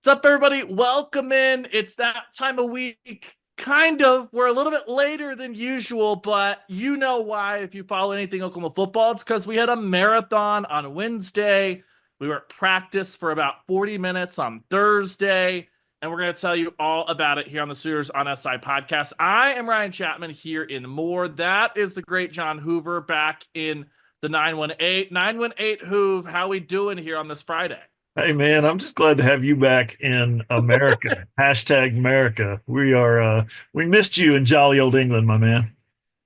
What's up, everybody? Welcome in. It's that time of week. Kind of. We're a little bit later than usual, but you know why if you follow anything Oklahoma football. It's because we had a marathon on Wednesday. We were at practice for about 40 minutes on Thursday, and we're going to tell you all about it here on the Sooners on SI podcast. I am Ryan Chapman here in Moore. That is the great John Hoover back in the 918. 918 Hoove, how we doing here on this Friday? Hey man, I'm just glad to have you back in America. Hashtag America. We missed you in jolly old England, my man.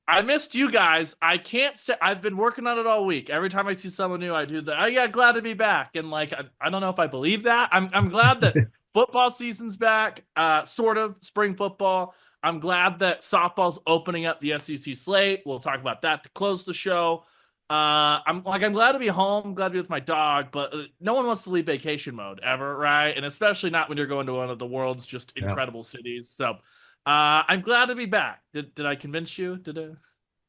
I missed you guys. I can't say I've been working on it all week. Every time I see someone new, I do that. Oh yeah, glad to be back. And like I don't know if I believe that. I'm glad that football season's back, sort of spring football. I'm glad that softball's opening up the SEC slate. We'll talk about that to close the show. I'm glad to be home, glad to be with my dog, but no one wants to leave vacation mode ever, right? And especially not when you're going to one of the world's just Yeah. incredible cities. So I'm glad to be back. Did I convince you?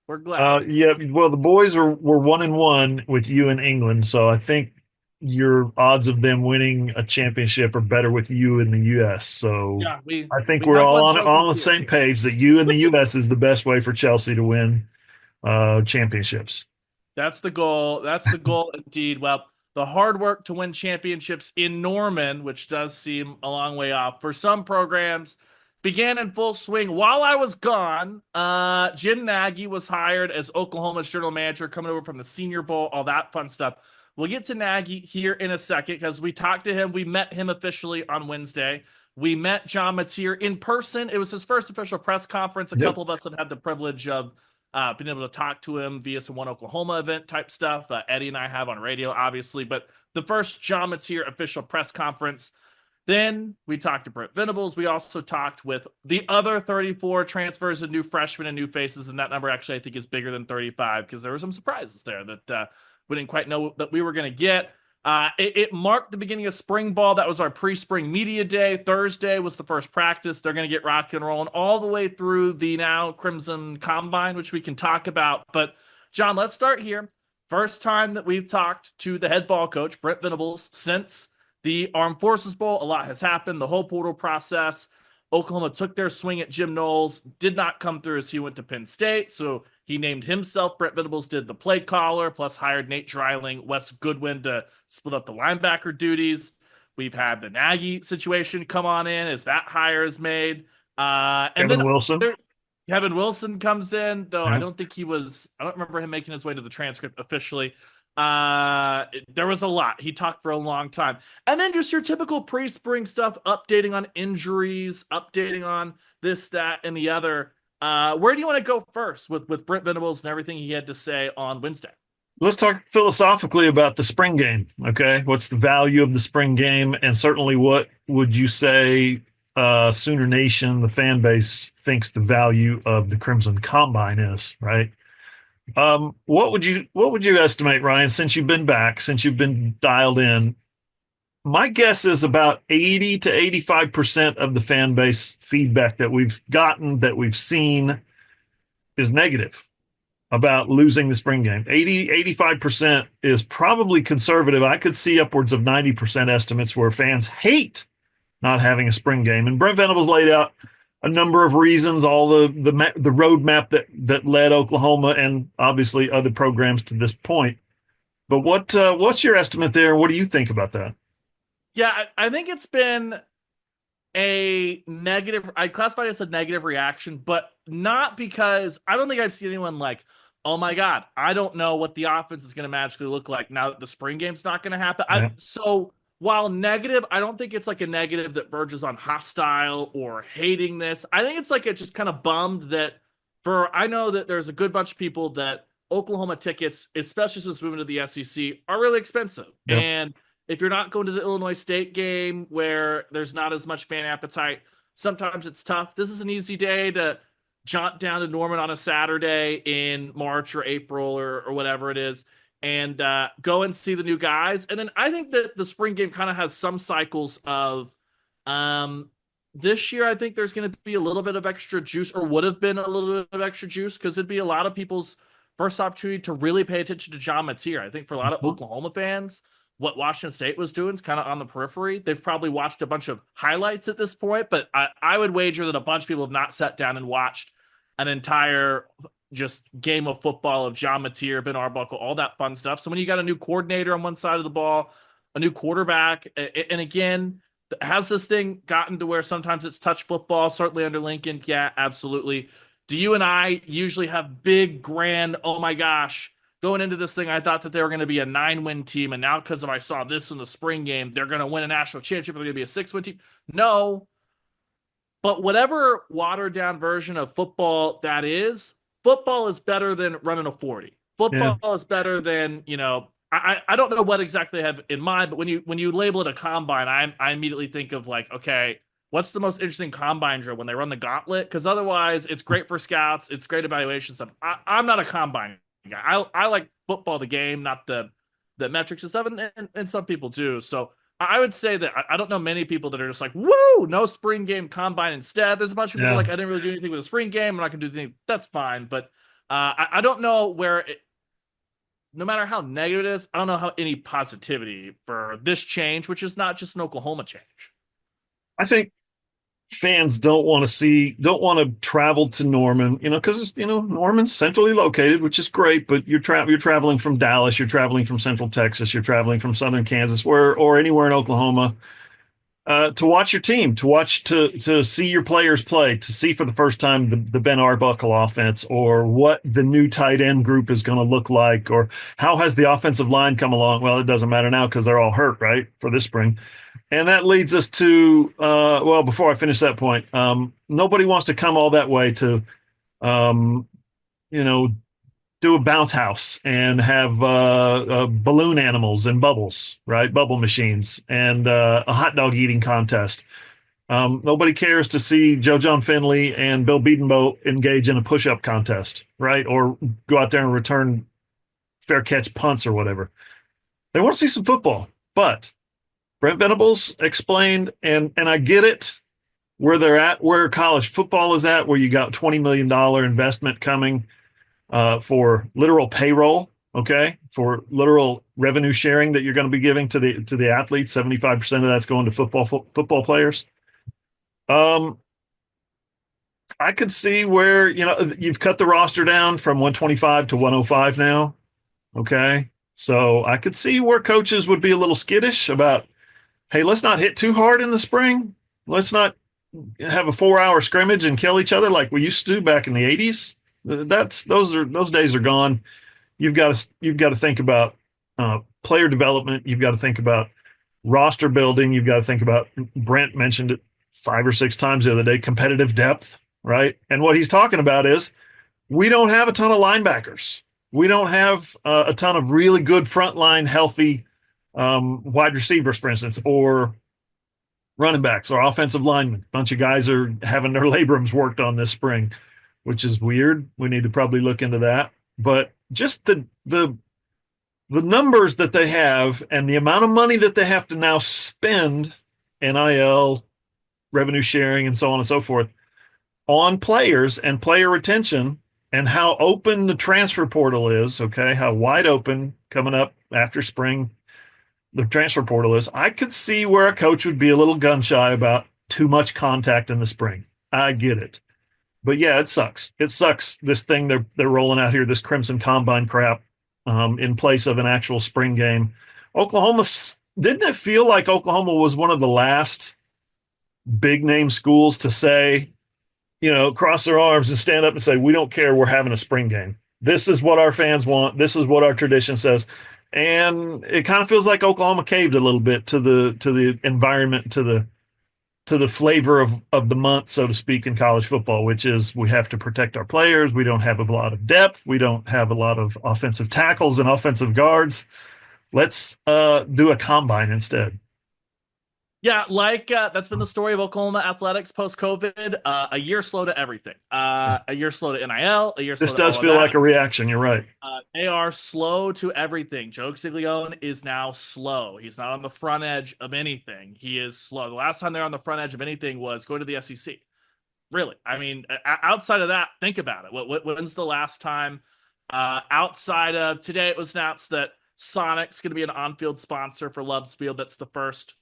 We're glad. Yeah. Well, the boys were 1-1 with you in England, so I think your odds of them winning a championship are better with you in the U.S. So Yeah, we I think we we're have all won on trophies the here. same page that you in the U.S. is the best way for Chelsea to win championships. That's the goal. That's the goal indeed. Well, the hard work to win championships in Norman, which does seem a long way off for some programs, began in full swing while I was gone. Jim Nagy was hired as Oklahoma's general manager, coming over from the Senior Bowl, all that fun stuff. We'll get to Nagy here in a second because we talked to him. We met him officially on Wednesday. We met John Mateer in person. It was his first official press conference. A Yep. couple of us had the privilege of been able to talk to him via some One Oklahoma event type stuff. Eddie and I have on radio, obviously, but the first John Mateer official press conference. Then we talked to Brent Venables. We also talked with the other 34 transfers and new freshmen and new faces, and that number actually I think is bigger than 35 because there were some surprises there that we didn't quite know that we were going to get. It marked the beginning of spring ball. That was our pre-spring media day. Thursday was the first practice. They're going to get rocked and rolling all the way through the now Crimson Combine, which we can talk about. But John, let's start here. First time that we've talked to the head ball coach, Brent Venables, since the Armed Forces Bowl. A lot has happened. The whole portal process. Oklahoma took their swing at Jim Knowles, did not come through as he went to Penn State. So he named himself. Brent Venables did the play caller, plus hired Nate Dreiling, Wes Goodwin to split up the linebacker duties. We've had the Nagy situation come on in as that hire is made. And Kevin then Wilson. there, Kevin Wilson comes in, though I Yeah. don't think he was, I don't remember him making his way to the transcript officially. There was a lot. He talked for a long time. And then just your typical pre-spring stuff, updating on injuries, updating on this, that, and the other. Where do you want to go first with Brent Venables and everything he had to say on Wednesday? Let's talk philosophically about the spring game. Okay. What's the value of the spring game? And certainly, what would you say Sooner Nation, the fan base, thinks the value of the Crimson Combine is, right? What would you estimate, Ryan, since you've been back, since you've been dialed in? My guess is about 80 to 85% of the fan base feedback that we've gotten, that we've seen, is negative about losing the spring game. 80, 85% is probably conservative. I could see upwards of 90% estimates where fans hate not having a spring game. And Brent Venables laid out a number of reasons, all the roadmap that led Oklahoma and obviously other programs to this point. But what's your estimate there? What do you think about that? Yeah, I think it's been a negative. I classify it as a negative reaction, but not because I don't think I've seen anyone like, oh my God, I don't know what the offense is going to magically look like now that the spring game's not going to happen. Yeah. So while negative, I don't think it's like a negative that verges on hostile or hating this. I think it's like it just kind of bummed that I know that there's a good bunch of people that Oklahoma tickets, especially since moving to the SEC, are really expensive. Yeah. And if you're not going to the Illinois State game where there's not as much fan appetite, sometimes it's tough. This is an easy day to jaunt down to Norman on a Saturday in March or April or whatever it is and go and see the new guys. And then I think that the spring game kind of has some cycles of um, this year. I think there's going to be a little bit of extra juice, or would have been a little bit of extra juice, because it'd be a lot of people's first opportunity to really pay attention to John Mateer. I think for a lot of Mhm. Oklahoma fans, what Washington State was doing is kind of on the periphery. They've probably watched a bunch of highlights at this point, but I would wager that a bunch of people have not sat down and watched an entire just game of football of John Mateer, Ben Arbuckle, all that fun stuff. So when you got a new coordinator on one side of the ball, a new quarterback, and again, has this thing gotten to where sometimes it's touch football? Certainly under Lincoln, yeah, absolutely. Do you and I usually have big, grand, oh my gosh, going into this thing, I thought that they were going to be a 9-win team, and now because of I saw this in the spring game, they're going to win a national championship. They're going to be a 6-win team. No, but whatever watered down version of football is better than running a 40. Yeah. Football is better than, I don't know what exactly they have in mind, but when you label it a combine, I immediately think of like, okay, what's the most interesting combine drill when they run the gauntlet? Because otherwise, it's great for scouts, it's great evaluation stuff. I'm not a combine guy. I like football, the game, not the metrics and stuff, and some people do. So I would say that I don't know many people that are just like, woo, no spring game combine instead. There's a bunch of people that are Yeah. like, I didn't really do anything with a spring game. I'm not going to do anything. That's fine. But I don't know where, no matter how negative it is, I don't know how any positivity for this change, which is not just an Oklahoma change. I think fans don't want to travel to Norman, because Norman's centrally located, which is great, but you're traveling from Dallas, you're traveling from Central Texas, you're traveling from Southern Kansas, or anywhere in Oklahoma, to watch your team, to see your players play, to see for the first time the Ben Arbuckle offense, or what the new tight end group is going to look like, or how has the offensive line come along. Well, it doesn't matter now because they're all hurt, right, for this spring. And that leads us to, well, before I finish that point, nobody wants to come all that way to, um, you know, do a bounce house and have balloon animals and bubbles, right? Bubble machines and a hot dog eating contest. Nobody cares to see Joe John Finley and Bill Beatonbow engage in a push-up contest, right? Or go out there and return fair catch punts or whatever. They want to see some football, but Brent Venables explained, and I get it, where they're at, where college football is at, where you got $20 million investment coming for literal payroll, okay, for literal revenue sharing that you're going to be giving to the athletes. 75% of that's going to football players. I could see where you've cut the roster down from 125 to 105 now, okay. So I could see where coaches would be a little skittish about, hey, let's not hit too hard in the spring. Let's not have a 4-hour scrimmage and kill each other like we used to do back in the 80s. Those days are gone. You've got to think about player development. You've got to think about roster building. You've got to think about, Brent mentioned it 5 or 6 times the other day, competitive depth, right? And what he's talking about is we don't have a ton of linebackers. We don't have a ton of really good frontline, healthy wide receivers, for instance, or running backs or offensive linemen. A bunch of guys are having their labrums worked on this spring, which is weird. We need to probably look into that. But just the numbers that they have and the amount of money that they have to now spend, NIL, revenue sharing, and so on and so forth, on players and player retention, and how open the transfer portal is, okay, how wide open coming up after spring the transfer portal is, I could see where a coach would be a little gun shy about too much contact in the spring. I get it. But yeah, it sucks. It sucks, this thing they're rolling out here, this Crimson Combine crap, in place of an actual spring game. Oklahoma, didn't it feel like Oklahoma was one of the last big name schools to say, cross their arms and stand up and say, we don't care, we're having a spring game. This is what our fans want. This is what our tradition says. And it kind of feels like Oklahoma caved a little bit to the environment, to the flavor of the month, so to speak, in college football, which is we have to protect our players. We don't have a lot of depth. We don't have a lot of offensive tackles and offensive guards. Let's do a combine instead. Yeah, that's been the story of Oklahoma athletics post-COVID. A year slow to everything. A year slow to NIL. A year slow This to all does of feel that. like a reaction. You're right. They are slow to everything. Joe Castiglione is now slow. He's not on the front edge of anything. He is slow. The last time they're on the front edge of anything was going to the SEC. Really. I mean, outside of that, think about it. When's the last time outside of today, it was announced that Sonic's going to be an on-field sponsor for Love's Field. That's the first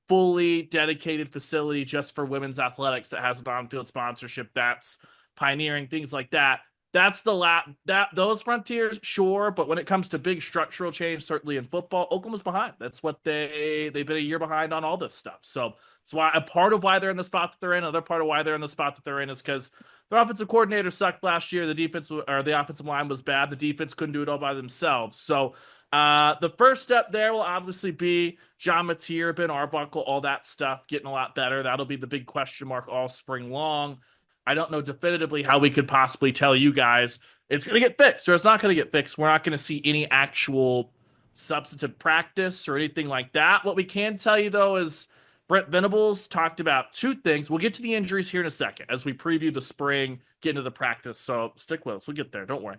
fully dedicated facility just for women's athletics that has an on-field sponsorship. That's pioneering, things like that. That's those frontiers, sure, but when it comes to big structural change, certainly in football, Oklahoma's behind. That's what they've been a year behind on all this stuff. So it's why a part of why they're in the spot that they're in. Another part of why they're in the spot that they're in is because their offensive coordinator sucked last year. The defense or the offensive line was bad. The defense couldn't do it all by themselves. So the first step there will obviously be John Mateer, Ben Arbuckle, all that stuff getting a lot better. That'll be the big question mark all spring long. I don't know definitively how we could possibly tell you guys it's going to get fixed or it's not going to get fixed. We're not going to see any actual substantive practice or anything like that. What we can tell you, though, is Brent Venables talked about two things. We'll get to the injuries here in a second as we preview the spring, get into the practice. So stick with us. We'll get there. Don't worry.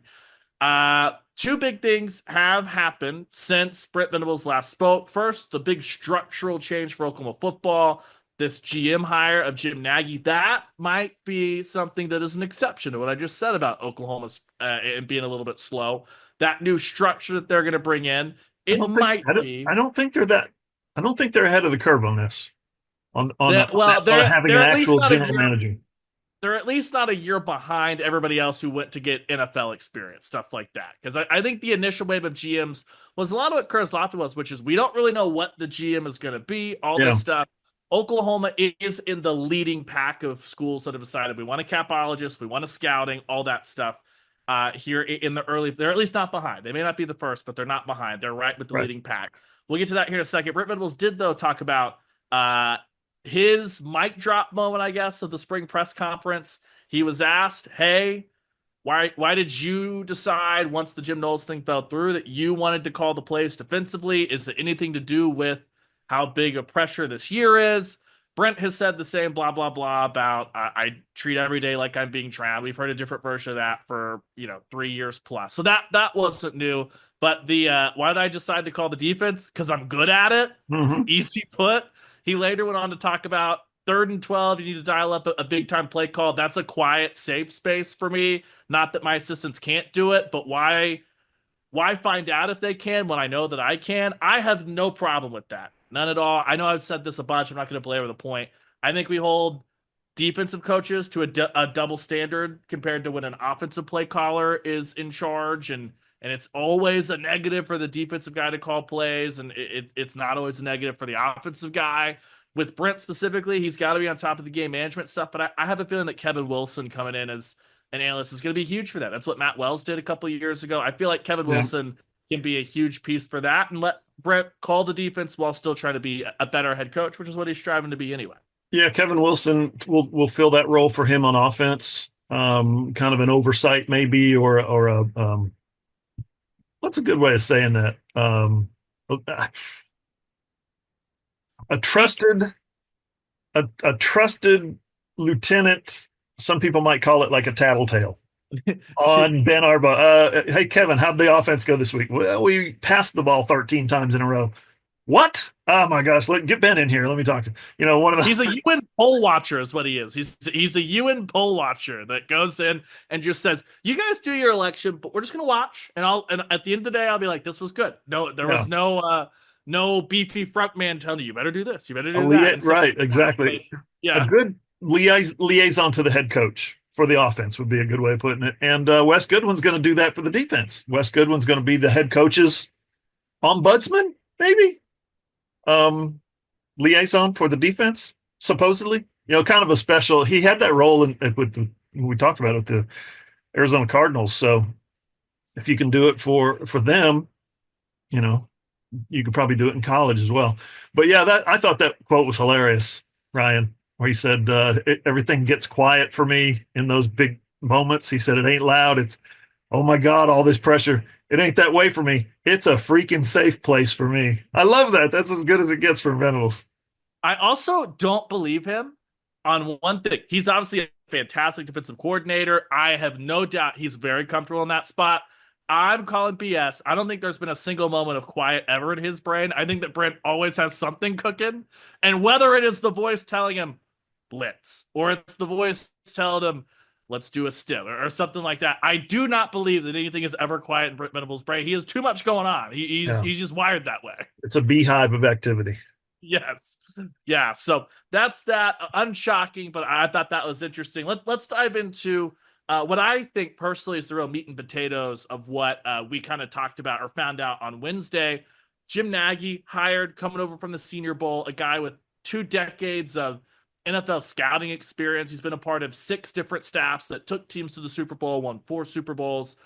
Two big things have happened since Brent Venables last spoke. First, the big structural change for Oklahoma football. This GM hire of Jim Nagy, that might be something that is an exception to what I just said about Oklahoma's and being a little bit slow. That new structure that they're going to bring in, it might be. I don't think they're that. I don't think they're ahead of the curve on this. On having an actual general manager. They're at least not a year behind everybody else who went to get NFL experience, stuff like that. Because I think the initial wave of GMs was a lot of what Curtis Lofton was, which is we don't really know what the GM is going to be, all this stuff. Oklahoma is in the leading pack of schools that have decided we want a capologist, we want a scouting, all that stuff. Here in the early, they're at least not behind. They may not be the first, but they're not behind. They're right with the leading pack. We'll get to that here in a second. Brent Venables did, though, talk about his mic drop moment, I guess, of the spring press conference. He was asked, hey, why did you decide once the Jim Knowles thing fell through that you wanted to call the plays defensively? Is it anything to do with how big a pressure this year is? Brent has said the same blah, blah, blah about I treat every day like I'm being drowned. We've heard a different version of that for, 3 years plus. So that wasn't new. But why did I decide to call the defense? Because I'm good at it. Mm-hmm. Easy put. He later went on to talk about 3rd and 12. You need to dial up a big time play call. That's a quiet, safe space for me. Not that my assistants can't do it, but why find out if they can when I know that I can? I have no problem with that. None at all. I know I've said this a bunch. I'm not going to belabor the point. I think we hold defensive coaches to a double standard compared to when an offensive play caller is in charge, and it's always a negative for the defensive guy to call plays, and it's not always a negative for the offensive guy. With Brent specifically, he's got to be on top of the game management stuff, but I have a feeling that Kevin Wilson coming in as an analyst is going to be huge for that. That's what Matt Wells did a couple of years ago. I feel like Kevin Wilson can be a huge piece for that and let Brent call the defense while still trying to be a better head coach, which is what he's striving to be anyway. Yeah, Kevin Wilson will fill that role for him on offense. Kind of an oversight maybe, or a what's a good way of saying that? A trusted lieutenant. Some people might call it like a tattletale on Ben Arba. Hey, Kevin, how'd the offense go this week? Well, we passed the ball 13 times in a row. What? Oh my gosh! Get Ben in here. Let me talk to one of the. He's a UN poll watcher, is what he is. He's a UN poll watcher that goes in and just says, "You guys do your election, but we're just gonna watch." And at the end of the day, I'll be like, "This was good." No, there was no beefy front man telling you better do this, you better do that. Right, exactly. Yeah, a good liaison to the head coach for the offense would be a good way of putting it. And Wes Goodwin's going to do that for the defense. Wes Goodwin's going to be the head coach's ombudsman, maybe. Liaison for the defense, supposedly. Kind of a special. He had that role we talked about it with the Arizona Cardinals. So if you can do it for them, you could probably do it in college as well. But yeah, I thought that quote was hilarious, Ryan, where he said, everything gets quiet for me in those big moments. He said, it ain't loud. It's, oh my God, all this pressure. It ain't that way for me. It's a freaking safe place for me. I love that. That's as good as it gets from Venables. I also don't believe him on one thing. He's obviously a fantastic defensive coordinator. I have no doubt he's very comfortable in that spot. I'm calling BS. I don't think there's been a single moment of quiet ever in his brain. I think that Brent always has something cooking. And whether it is the voice telling him blitz, or it's the voice telling him let's do a still or something like that. I do not believe that anything is ever quiet in Brent Venables' brain. He has too much going on. Yeah. He's just wired that way. It's a beehive of activity. Yes. Yeah. So that's that. Unshocking, but I thought that was interesting. Let's dive into what I think personally is the real meat and potatoes of what we kind of talked about or found out on Wednesday. Jim Nagy hired, coming over from the Senior Bowl, a guy with 2 decades of NFL scouting experience. He's been a part of 6 different staffs that took teams to the Super Bowl, won 4 Super Bowls.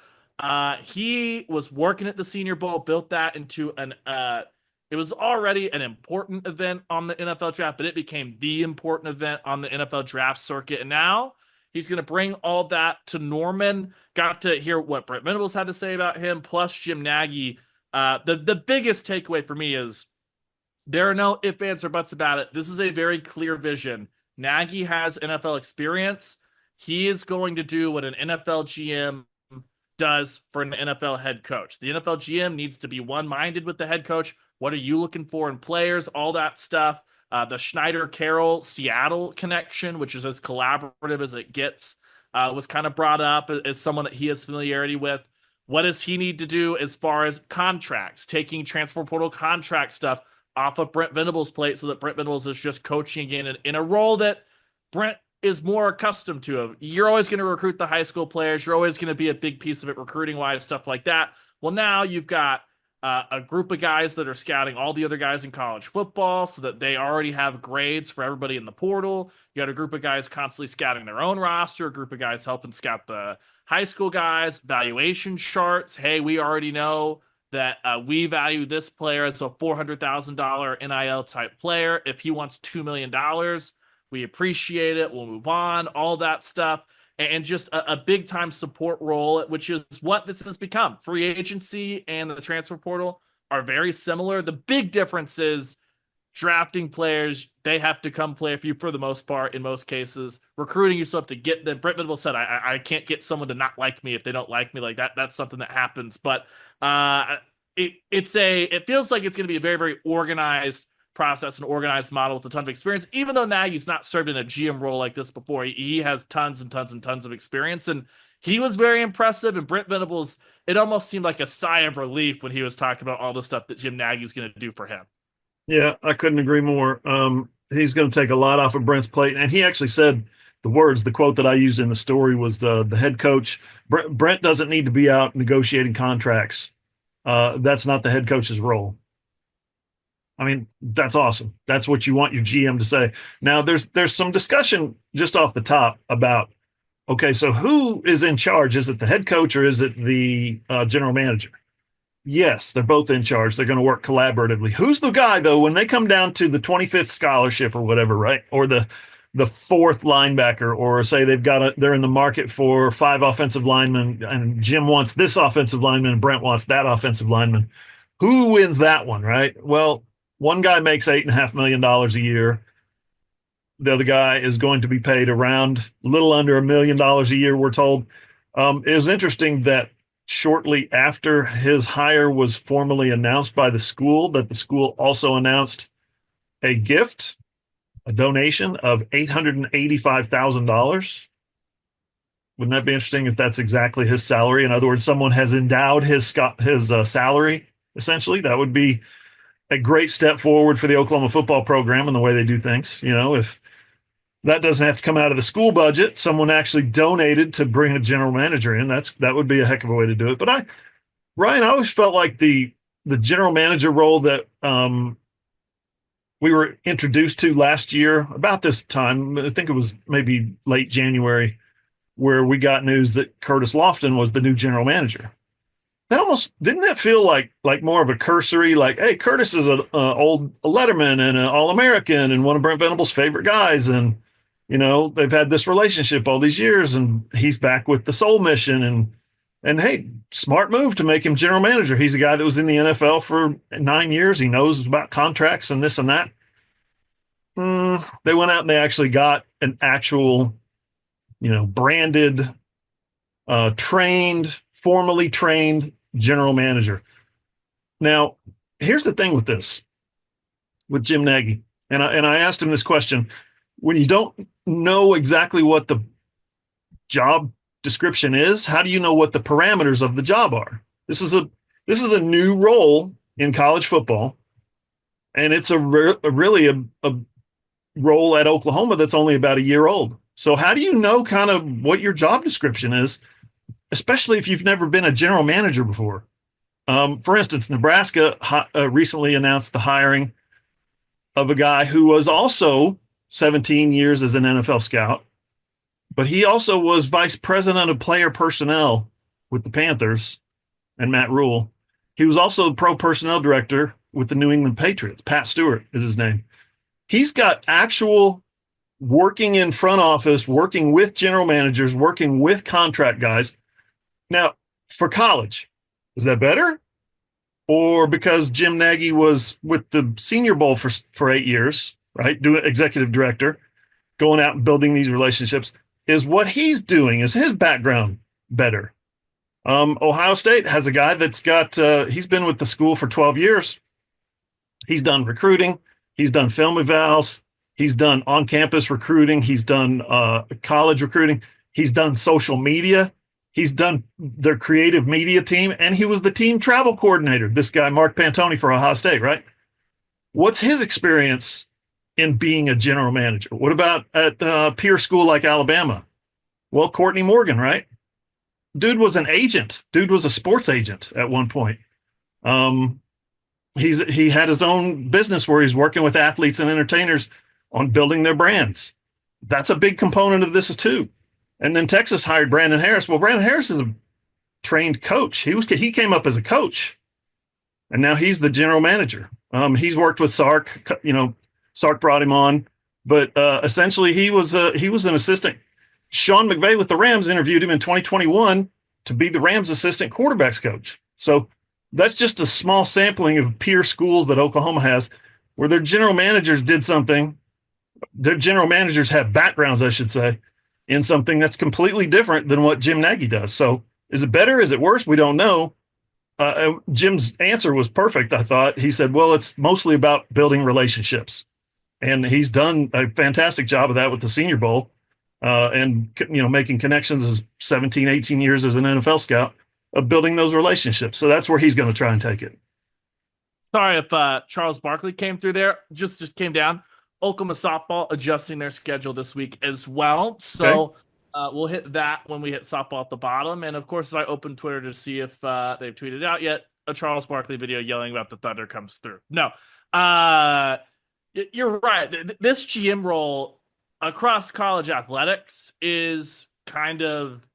He was working at the Senior Bowl, built that into an it was already an important event on the NFL draft, but it became the important event on the NFL draft circuit. And now he's going to bring all that to Norman. Got to hear what Brent Venables had to say about him, plus Jim Nagy. The biggest takeaway for me is there are no ifs, ands, or buts about it. This is a very clear vision. Nagy has NFL experience. He is going to do what an NFL GM does for an NFL head coach. The NFL GM needs to be one-minded with the head coach. What are you looking for in players? All that stuff. The Schneider-Carroll Seattle connection, which is as collaborative as it gets, was kind of brought up as someone that he has familiarity with. What does he need to do as far as contracts, taking transfer portal contract stuff off of Brent Venables' plate so that Brent Venables is just coaching in a role that Brent is more accustomed to. You're always going to recruit the high school players. You're always going to be a big piece of it recruiting-wise, stuff like that. Well, now you've got a group of guys that are scouting all the other guys in college football so that they already have grades for everybody in the portal. You got a group of guys constantly scouting their own roster, a group of guys helping scout the high school guys, valuation charts. Hey, we already know that we value this player as a $400,000 NIL type player. If he wants $2 million, we appreciate it. We'll move on, all that stuff. And just a big time support role, which is what this has become. Free agency and the transfer portal are very similar. The big difference is drafting players, they have to come play for you for the most part, in most cases. Recruiting, you still have to get them. Brent Venables said, I can't get someone to not like me if they don't like me. Like that's something that happens. But it feels like it's going to be a very, very organized process and organized model with a ton of experience, even though Nagy's not served in a GM role like this before. He has tons and tons and tons of experience, and he was very impressive. And Brent Venables, it almost seemed like a sigh of relief when he was talking about all the stuff that Jim Nagy's going to do for him. Yeah, I couldn't agree more. He's going to take a lot off of Brent's plate. And he actually said the quote that I used in the story was the head coach. Brent doesn't need to be out negotiating contracts. That's not the head coach's role. I mean, that's awesome. That's what you want your GM to say. Now, there's some discussion just off the top about, okay, so who is in charge? Is it the head coach or is it the general manager? Yes, they're both in charge. They're going to work collaboratively. Who's the guy, though, when they come down to the 25th scholarship or whatever, right? Or the 4th linebacker, or say they're in the market for 5 offensive linemen, and Jim wants this offensive lineman and Brent wants that offensive lineman. Who wins that one, right? Well, one guy makes $8.5 million a year. The other guy is going to be paid around a little under $1 million a year, we're told. It was interesting that shortly after his hire was formally announced by the school, that the school also announced a gift, a donation of $885,000. Wouldn't that be interesting if that's exactly his salary? In other words, someone has endowed his salary, essentially. That would be a great step forward for the Oklahoma football program and the way they do things. You know, if that doesn't have to come out of the school budget, someone actually donated to bring a general manager in. That would be a heck of a way to do it. But Ryan, I always felt like the general manager role that we were introduced to last year about this time, I think it was maybe late January, where we got news that Curtis Lofton was the new general manager. That almost didn't that feel like more of a cursory, like, hey, Curtis is an old Letterman and an All-American and one of Brent Venables' favorite guys, and you know they've had this relationship all these years, and he's back with the Soul Mission, and hey, smart move to make him general manager. He's a guy that was in the NFL for 9 years. He knows about contracts and this and that. They went out and they actually got an actual, branded, formally trained general manager. Now, here's the thing with this, with Jim Nagy, and I asked him this question: when you don't know exactly what the job description is? How do you know what the parameters of the job are? This is a new role in college football, and it's really a role at Oklahoma that's only about a year old. So how do you know kind of what your job description is, especially if you've never been a general manager before? For instance, Nebraska recently announced the hiring of a guy who was also 17 years as an NFL scout, but he also was vice president of player personnel with the Panthers and Matt Rule. He was also the pro personnel director with the New England Patriots. Pat Stewart is his name. He's got actual working in front office, working with general managers, working with contract guys. Now, for college, is that better? Or because Jim Nagy was with the Senior Bowl for 8 years, right, doing executive director, going out and building these relationships, is what he's doing, is his background better? Ohio State has a guy that's got, he's been with the school for 12 years. He's done recruiting. He's done film evals. He's done on-campus recruiting. He's done college recruiting. He's done social media. He's done their creative media team, and he was the team travel coordinator, this guy, Mark Pantoni, for Ohio State, right? What's his experience in being a general manager? What about at a peer school like Alabama? Well, Courtney Morgan, right? Dude was an agent. Dude was a sports agent at one point. He had his own business where he's working with athletes and entertainers on building their brands. That's a big component of this too. And then Texas hired Brandon Harris. Well, Brandon Harris is a trained coach. He came up as a coach, and now he's the general manager. He's worked with Sark. Sark brought him on, but essentially he was an assistant. Sean McVay with the Rams interviewed him in 2021 to be the Rams assistant quarterbacks coach. So that's just a small sampling of peer schools that Oklahoma has where their general managers did something. Their general managers have backgrounds, I should say, in something that's completely different than what Jim Nagy does. So is it better? Is it worse? We don't know. Jim's answer was perfect, I thought. He said, well, it's mostly about building relationships. And he's done a fantastic job of that with the Senior Bowl and making connections as 17, 18 years as an NFL scout of building those relationships. So that's where he's going to try and take it. Sorry if Charles Barkley came through there. Just came down. Oklahoma softball adjusting their schedule this week as well. So we'll hit that when we hit softball at the bottom. And, of course, as I open Twitter to see if they've tweeted out yet, a Charles Barkley video yelling about the Thunder comes through. No. You're right. This GM role across college athletics is kind of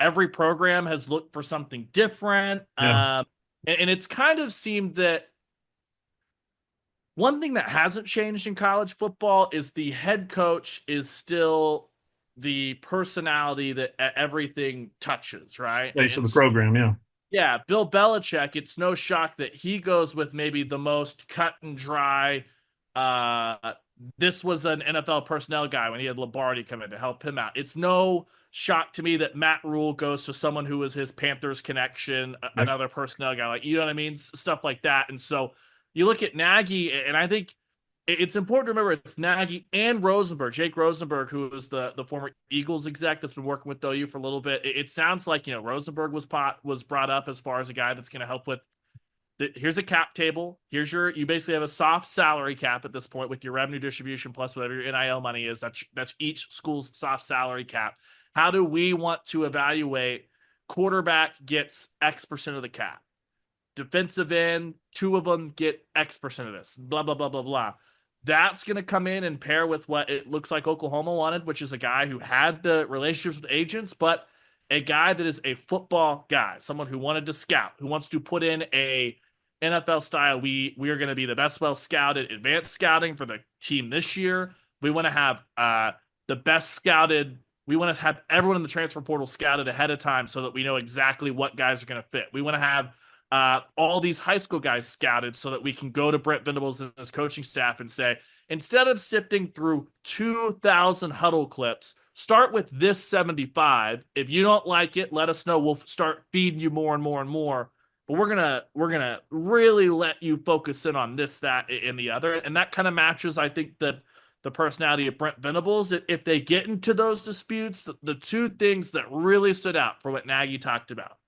every program has looked for something different. Yeah. And it's kind of seemed that one thing that hasn't changed in college football is the head coach is still the personality that everything touches, right? Base of the program, yeah. Yeah, Bill Belichick, it's no shock that he goes with maybe the most cut and dry. This was an NFL personnel guy when he had Lombardi come in to help him out. It's no shock to me that Matt Rule goes to someone who was his Panthers connection, right. Another personnel guy, like, you know what I mean? Stuff like that. And so you look at Nagy, and I think it's important to remember it's Nagy and Rosenberg, Jake Rosenberg, who was the former Eagles exec that's been working with OU for a little bit. It sounds like, Rosenberg was brought up as far as a guy that's going to help with here's a cap table. You basically have a soft salary cap at this point with your revenue distribution plus whatever your NIL money is. That's each school's soft salary cap. How do we want to evaluate quarterback gets X percent of the cap? Defensive end, 2 of them get X percent of this, blah, blah, blah, blah, blah. That's going to come in and pair with what it looks like Oklahoma wanted, which is a guy who had the relationships with agents, but a guy that is a football guy, someone who wanted to scout, who wants to put in a NFL style. We are going to be the best well-scouted advanced scouting for the team this year. We want to have the best scouted. We want to have everyone in the transfer portal scouted ahead of time so that we know exactly what guys are going to fit. We want to have all these high school guys scouted so that we can go to Brent Venables and his coaching staff and say, instead of sifting through 2,000 huddle clips, start with this 75. If you don't like it, let us know. We'll start feeding you more and more and more. But we're gonna really let you focus in on this, that, and the other. And that kind of matches, I think, the the personality of Brent Venables. If they get into those disputes, the two things that really stood out for what Nagy talked about.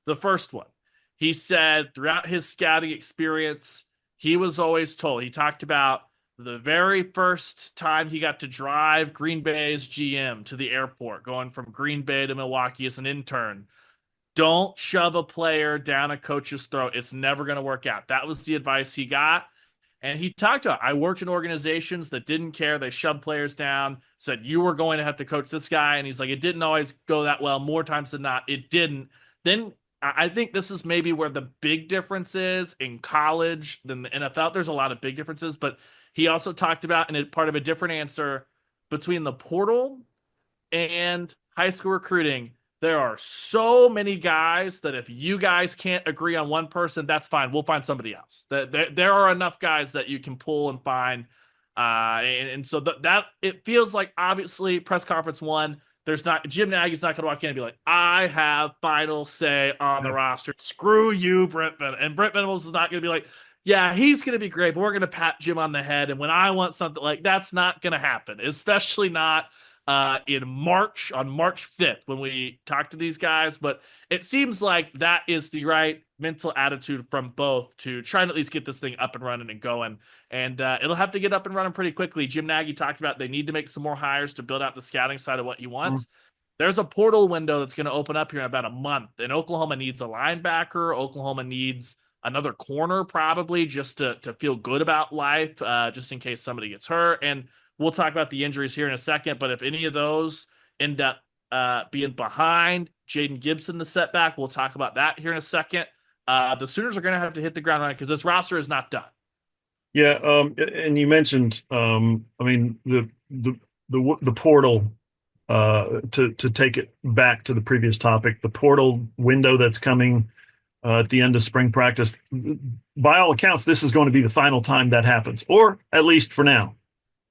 The first one, he said throughout his scouting experience, he was always told, he talked about the very first time he got to drive Green Bay's GM to the airport, going from Green Bay to Milwaukee as an intern. Don't shove a player down a coach's throat. It's never going to work out. That was the advice he got. And he talked about, I worked in organizations that didn't care. They shoved players down, said, you were going to have to coach this guy. And he's like, it didn't always go that well. More times than not, it didn't. Then I think this is maybe where the big difference is in college than the NFL. There's a lot of big differences, but he also talked about, and part of a different answer, between the portal and high school recruiting, there are so many guys that if you guys can't agree on one person, that's fine. We'll find somebody else. There are enough guys that you can pull and find. And so that it feels like, obviously, press conference one, there's not, Jim Nagy's not going to walk in and be like, I have final say on the roster. Screw you, Brent Venables. And Brent Venables is not going to be like, yeah, he's going to be great, but we're going to pat Jim on the head. And when I want something, like, that's not going to happen, especially not in March, on March 5th, when we talk to these guys. But it seems like that is the right mental attitude from both to try and at least get this thing up and running and going. And it'll have to get up and running pretty quickly. Jim Nagy talked about they need to make some more hires to build out the scouting side of what he wants. There's a portal window that's going to open up here in about a month, and Oklahoma needs a linebacker. Oklahoma needs another corner, probably, just to feel good about life, just in case somebody gets hurt. And we'll talk about the injuries here in a second, but if any of those end up being behind, Jaden Gibson, the setback, we'll talk about that here in a second. The Sooners are going to have to hit the ground running because this roster is not done. Yeah, and you mentioned, I mean, the portal, to take it back to the previous topic, the portal window that's coming at the end of spring practice. By all accounts, this is going to be the final time that happens, or at least for now.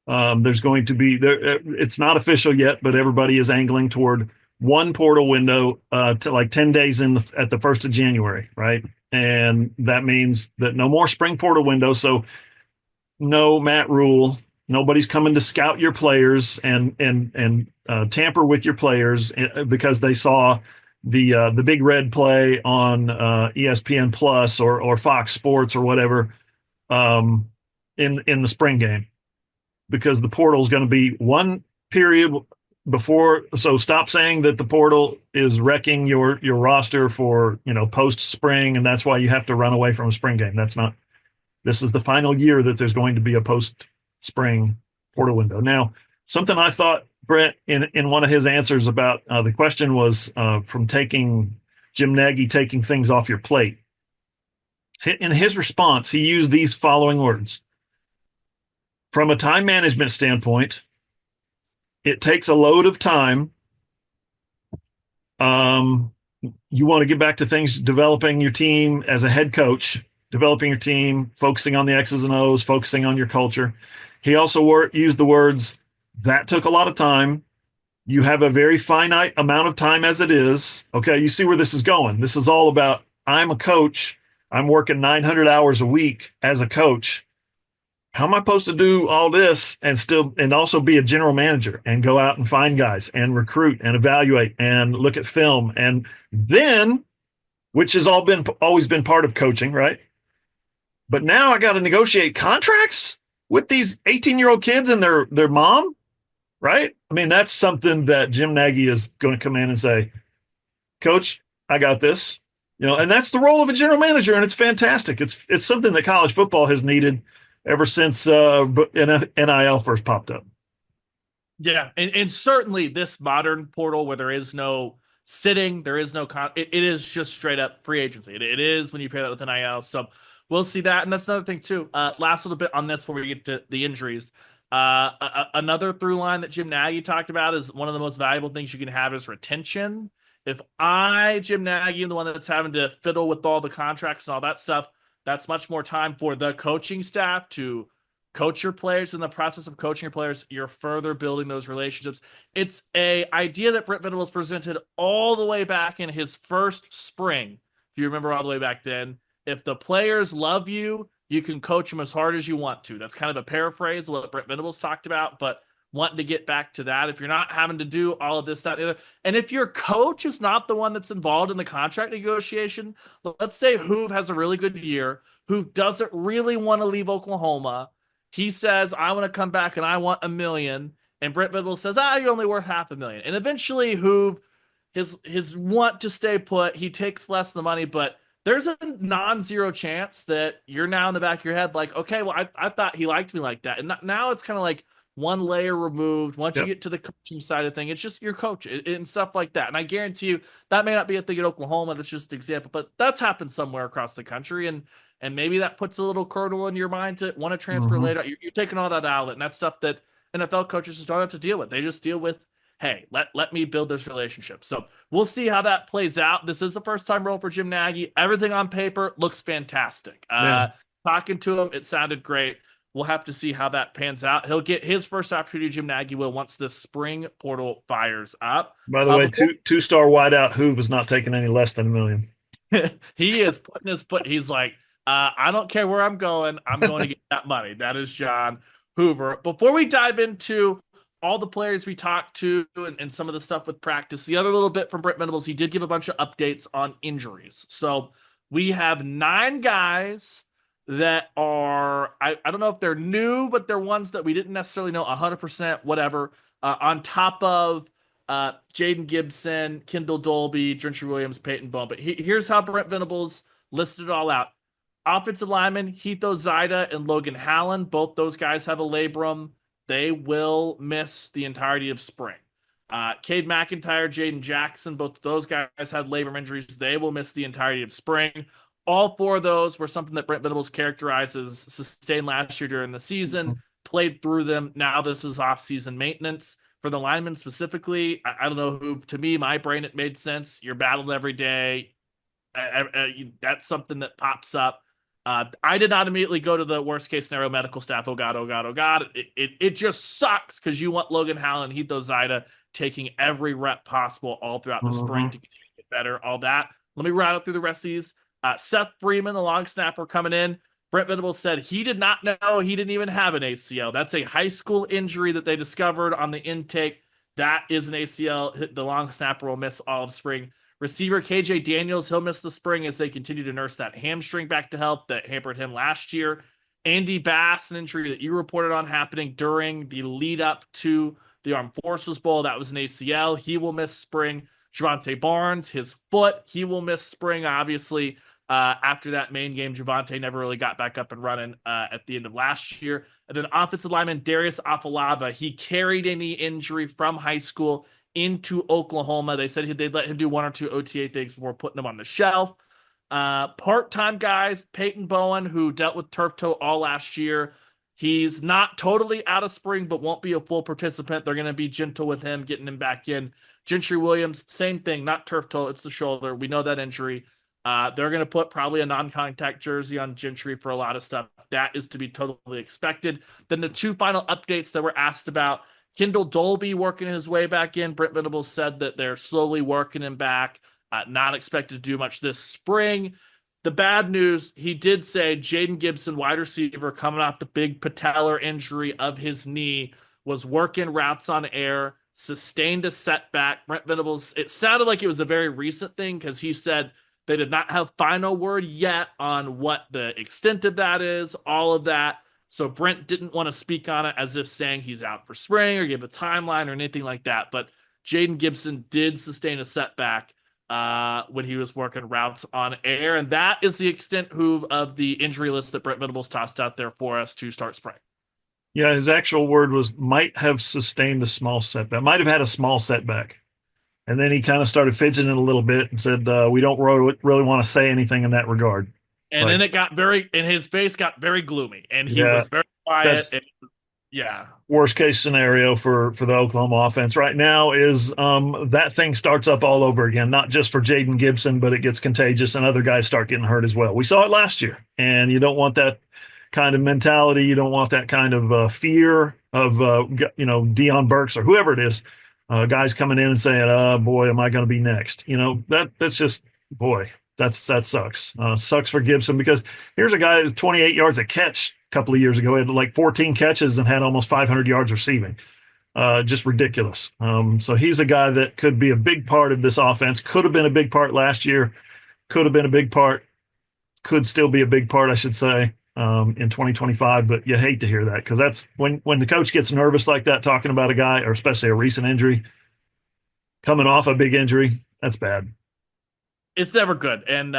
There's going to be it's not official yet, but everybody is angling toward one portal window to like 10 days at the 1st of January, right? And that means that no more spring portal window. So no Matt Rule, nobody's coming to scout your players and tamper with your players because they saw the Big Red play on ESPN Plus or Fox Sports or whatever in the spring game. Because the portal is going to be one period before. So stop saying that the portal is wrecking your roster for, post spring. And that's why you have to run away from a spring game. That's not, this is the final year that there's going to be a post spring portal window. Now, something I thought Brent in one of his answers about the question was from Jim Nagy taking things off your plate. In his response, he used these following words. From a time management standpoint, it takes a load of time. You want to get back to things, developing your team as a head coach, developing your team, focusing on the X's and O's, focusing on your culture. He also used the words, that took a lot of time. You have a very finite amount of time as it is. Okay, you see where this is going. This is all about, I'm a coach. I'm working 900 hours a week as a coach. How am I supposed to do all this and also be a general manager and go out and find guys and recruit and evaluate and look at film and then, which has always been part of coaching, right? But now I got to negotiate contracts with these 18-year-old kids and their mom, right? I mean, that's something that Jim Nagy is going to come in and say, Coach, I got this, and that's the role of a general manager, and it's fantastic. It's something that college football has needed ever since NIL first popped up. Yeah, and certainly this modern portal where there is no sitting, there is no it is just straight up free agency. It is when you pair that with NIL. So we'll see that, and that's another thing too. Last little bit on this before we get to the injuries. Another through line that Jim Nagy talked about is one of the most valuable things you can have is retention. If Jim Nagy, am the one that's having to fiddle with all the contracts and all that stuff, that's much more time for the coaching staff to coach your players. In the process of coaching your players, you're further building those relationships. It's a idea that Brent Venables presented all the way back in his first spring. If you remember all the way back then, if the players love you, you can coach him as hard as you want to. That's kind of a paraphrase of what Brent Venables talked about, but wanting to get back to that. If you're not having to do all of this, that, and the other, and if your coach is not the one that's involved in the contract negotiation, let's say Hoove has a really good year, Hoove doesn't really want to leave Oklahoma. He says, I want to come back and I want $1 million. And Brent Venables says, you're only worth $500,000. And eventually Hoove, his want to stay put, he takes less of the money, but there's a non-zero chance that you're now in the back of your head like, okay, well, I thought he liked me like that. And now it's kind of like one layer removed. Once you get to the coaching side of thing, it's just your coach and stuff like that. And I guarantee you that may not be a thing at Oklahoma. That's just an example, but that's happened somewhere across the country. And maybe that puts a little kernel in your mind to want to transfer later. You're taking all that out, and that's stuff that NFL coaches just don't have to deal with. They just deal with, hey, let me build this relationship. So we'll see how that plays out. This is the first time role for Jim Nagy. Everything on paper looks fantastic. Talking to him, it sounded great. We'll have to see how that pans out. He'll get his first opportunity, Jim Nagy will, once the spring portal fires up. By the way, two-star wideout Hoover is not taking any less than $1 million. He is putting his foot. He's like, I don't care where I'm going to get that money. That is John Hoover. Before we dive into all the players we talked to and some of the stuff with practice, the other little bit from Brent Venables, he did give a bunch of updates on injuries. So we have 9 guys that are, I don't know if they're new, but they're ones that we didn't necessarily know 100%, whatever, on top of Jaden Gibson, Kendall Dolby, Gentry Williams, Peyton Bowen. But here's how Brent Venables listed it all out. Offensive lineman, Heath Ozida and Logan Hallen. Both those guys have a labrum. They will miss the entirety of spring. Cade McIntyre, Jaden Jackson, both of those guys had labrum injuries. They will miss the entirety of spring. All 4 of those were something that Brent Venables characterized as sustained last year during the season, played through them. Now this is off-season maintenance. For the linemen specifically, I don't know who, to me, my brain, it made sense. You're battled every day. That's something that pops up. I did not immediately go to the worst case scenario medical staff. Oh God, oh God, oh God. It just sucks because you want Logan Hallen and Heath Ozida taking every rep possible all throughout the spring to continue to get better, all that. Let me rattle through the rest of these. Seth Freeman, the long snapper, coming in. Brent Venables said he did not know he didn't even have an ACL. That's a high school injury that they discovered on the intake. That is an ACL. The long snapper will miss all of spring. Receiver KJ Daniels, he'll miss the spring as they continue to nurse that hamstring back to health that hampered him last year. Andy Bass, an injury that you reported on happening during the lead up to the Armed Forces Bowl. That was an ACL. He will miss spring. Javante Barnes, his foot, he will miss spring, obviously. After that main game, Javante never really got back up and running at the end of last year. And then offensive lineman Darius Afalava, he carried a knee injury from high school into Oklahoma. They said they'd let him do 1 or 2 OTA things before putting him on the shelf. Part-time guys, Peyton Bowen, who dealt with turf toe all last year. He's not totally out of spring, but won't be a full participant. They're going to be gentle with him, getting him back in. Gentry Williams, same thing, not turf toe, it's the shoulder. We know that injury. They're going to put probably a non-contact jersey on Gentry for a lot of stuff. That is to be totally expected. Then the 2 final updates that were asked about, Kendall Dolby working his way back in. Brent Venables said that they're slowly working him back, not expected to do much this spring. The bad news, he did say Jaden Gibson, wide receiver, coming off the big patellar injury of his knee, was working routes on air, sustained a setback. Brent Venables, it sounded like it was a very recent thing because he said they did not have final word yet on what the extent of that is, all of that. So Brent didn't want to speak on it as if saying he's out for spring or give a timeline or anything like that. But Jaden Gibson did sustain a setback when he was working routes on air. And that is the extent of the injury list that Brent Venables tossed out there for us to start spring. Yeah, his actual word was might have sustained a small setback, might have had a small setback. And then he kind of started fidgeting a little bit and said, we don't really want to say anything in that regard. And then it got and his face got very gloomy and he was very quiet. Worst case scenario for the Oklahoma offense right now is that thing starts up all over again, not just for Jaden Gibson, but it gets contagious and other guys start getting hurt as well. We saw it last year, and you don't want that kind of mentality. You don't want that kind of fear of, Deion Burks or whoever it is, guys coming in and saying, oh, boy, am I going to be next? That's just, boy, That sucks. Sucks for Gibson because here's a guy who's 28 yards a catch a couple of years ago. He had like 14 catches and had almost 500 yards receiving. Just ridiculous. So he's a guy that could be a big part of this offense. Could have been a big part last year. Could have been a big part. Could still be a big part, I should say, in 2025. But you hate to hear that because that's when the coach gets nervous like that, talking about a guy, or especially a recent injury, coming off a big injury. That's bad. It's never good, and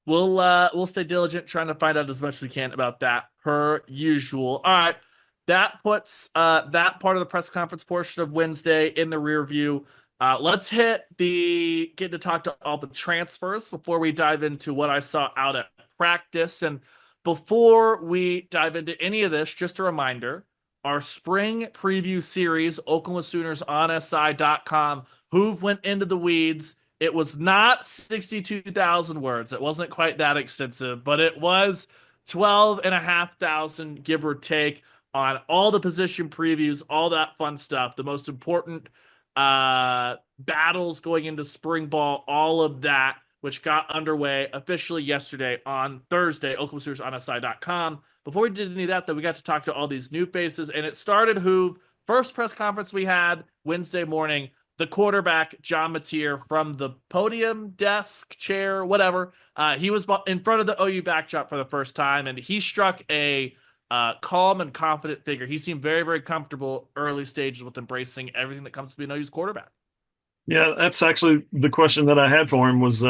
we'll stay diligent trying to find out as much as we can about that per usual. All right, that puts that part of the press conference portion of Wednesday in the rear view. Let's get to talk to all the transfers before we dive into what I saw out at practice. And before we dive into any of this, just a reminder, our spring preview series, Oklahoma Sooners on SI.com, Hoove went into the weeds. It was not 62,000 words. It wasn't quite that extensive, but it was 12,500, give or take, on all the position previews, all that fun stuff, the most important battles going into spring ball, all of that, which got underway officially yesterday on Thursday, Oklahoma Sooners on SI.com. Before we did any of that, though, we got to talk to all these new faces, and it started Hoove. First press conference we had Wednesday morning, the quarterback, John Mateer, from the podium, desk, chair, whatever. He was in front of the OU backdrop for the first time, and he struck a calm and confident figure. He seemed very, very comfortable early stages with embracing everything that comes to being OU's quarterback. Yeah, that's actually the question that I had for him was,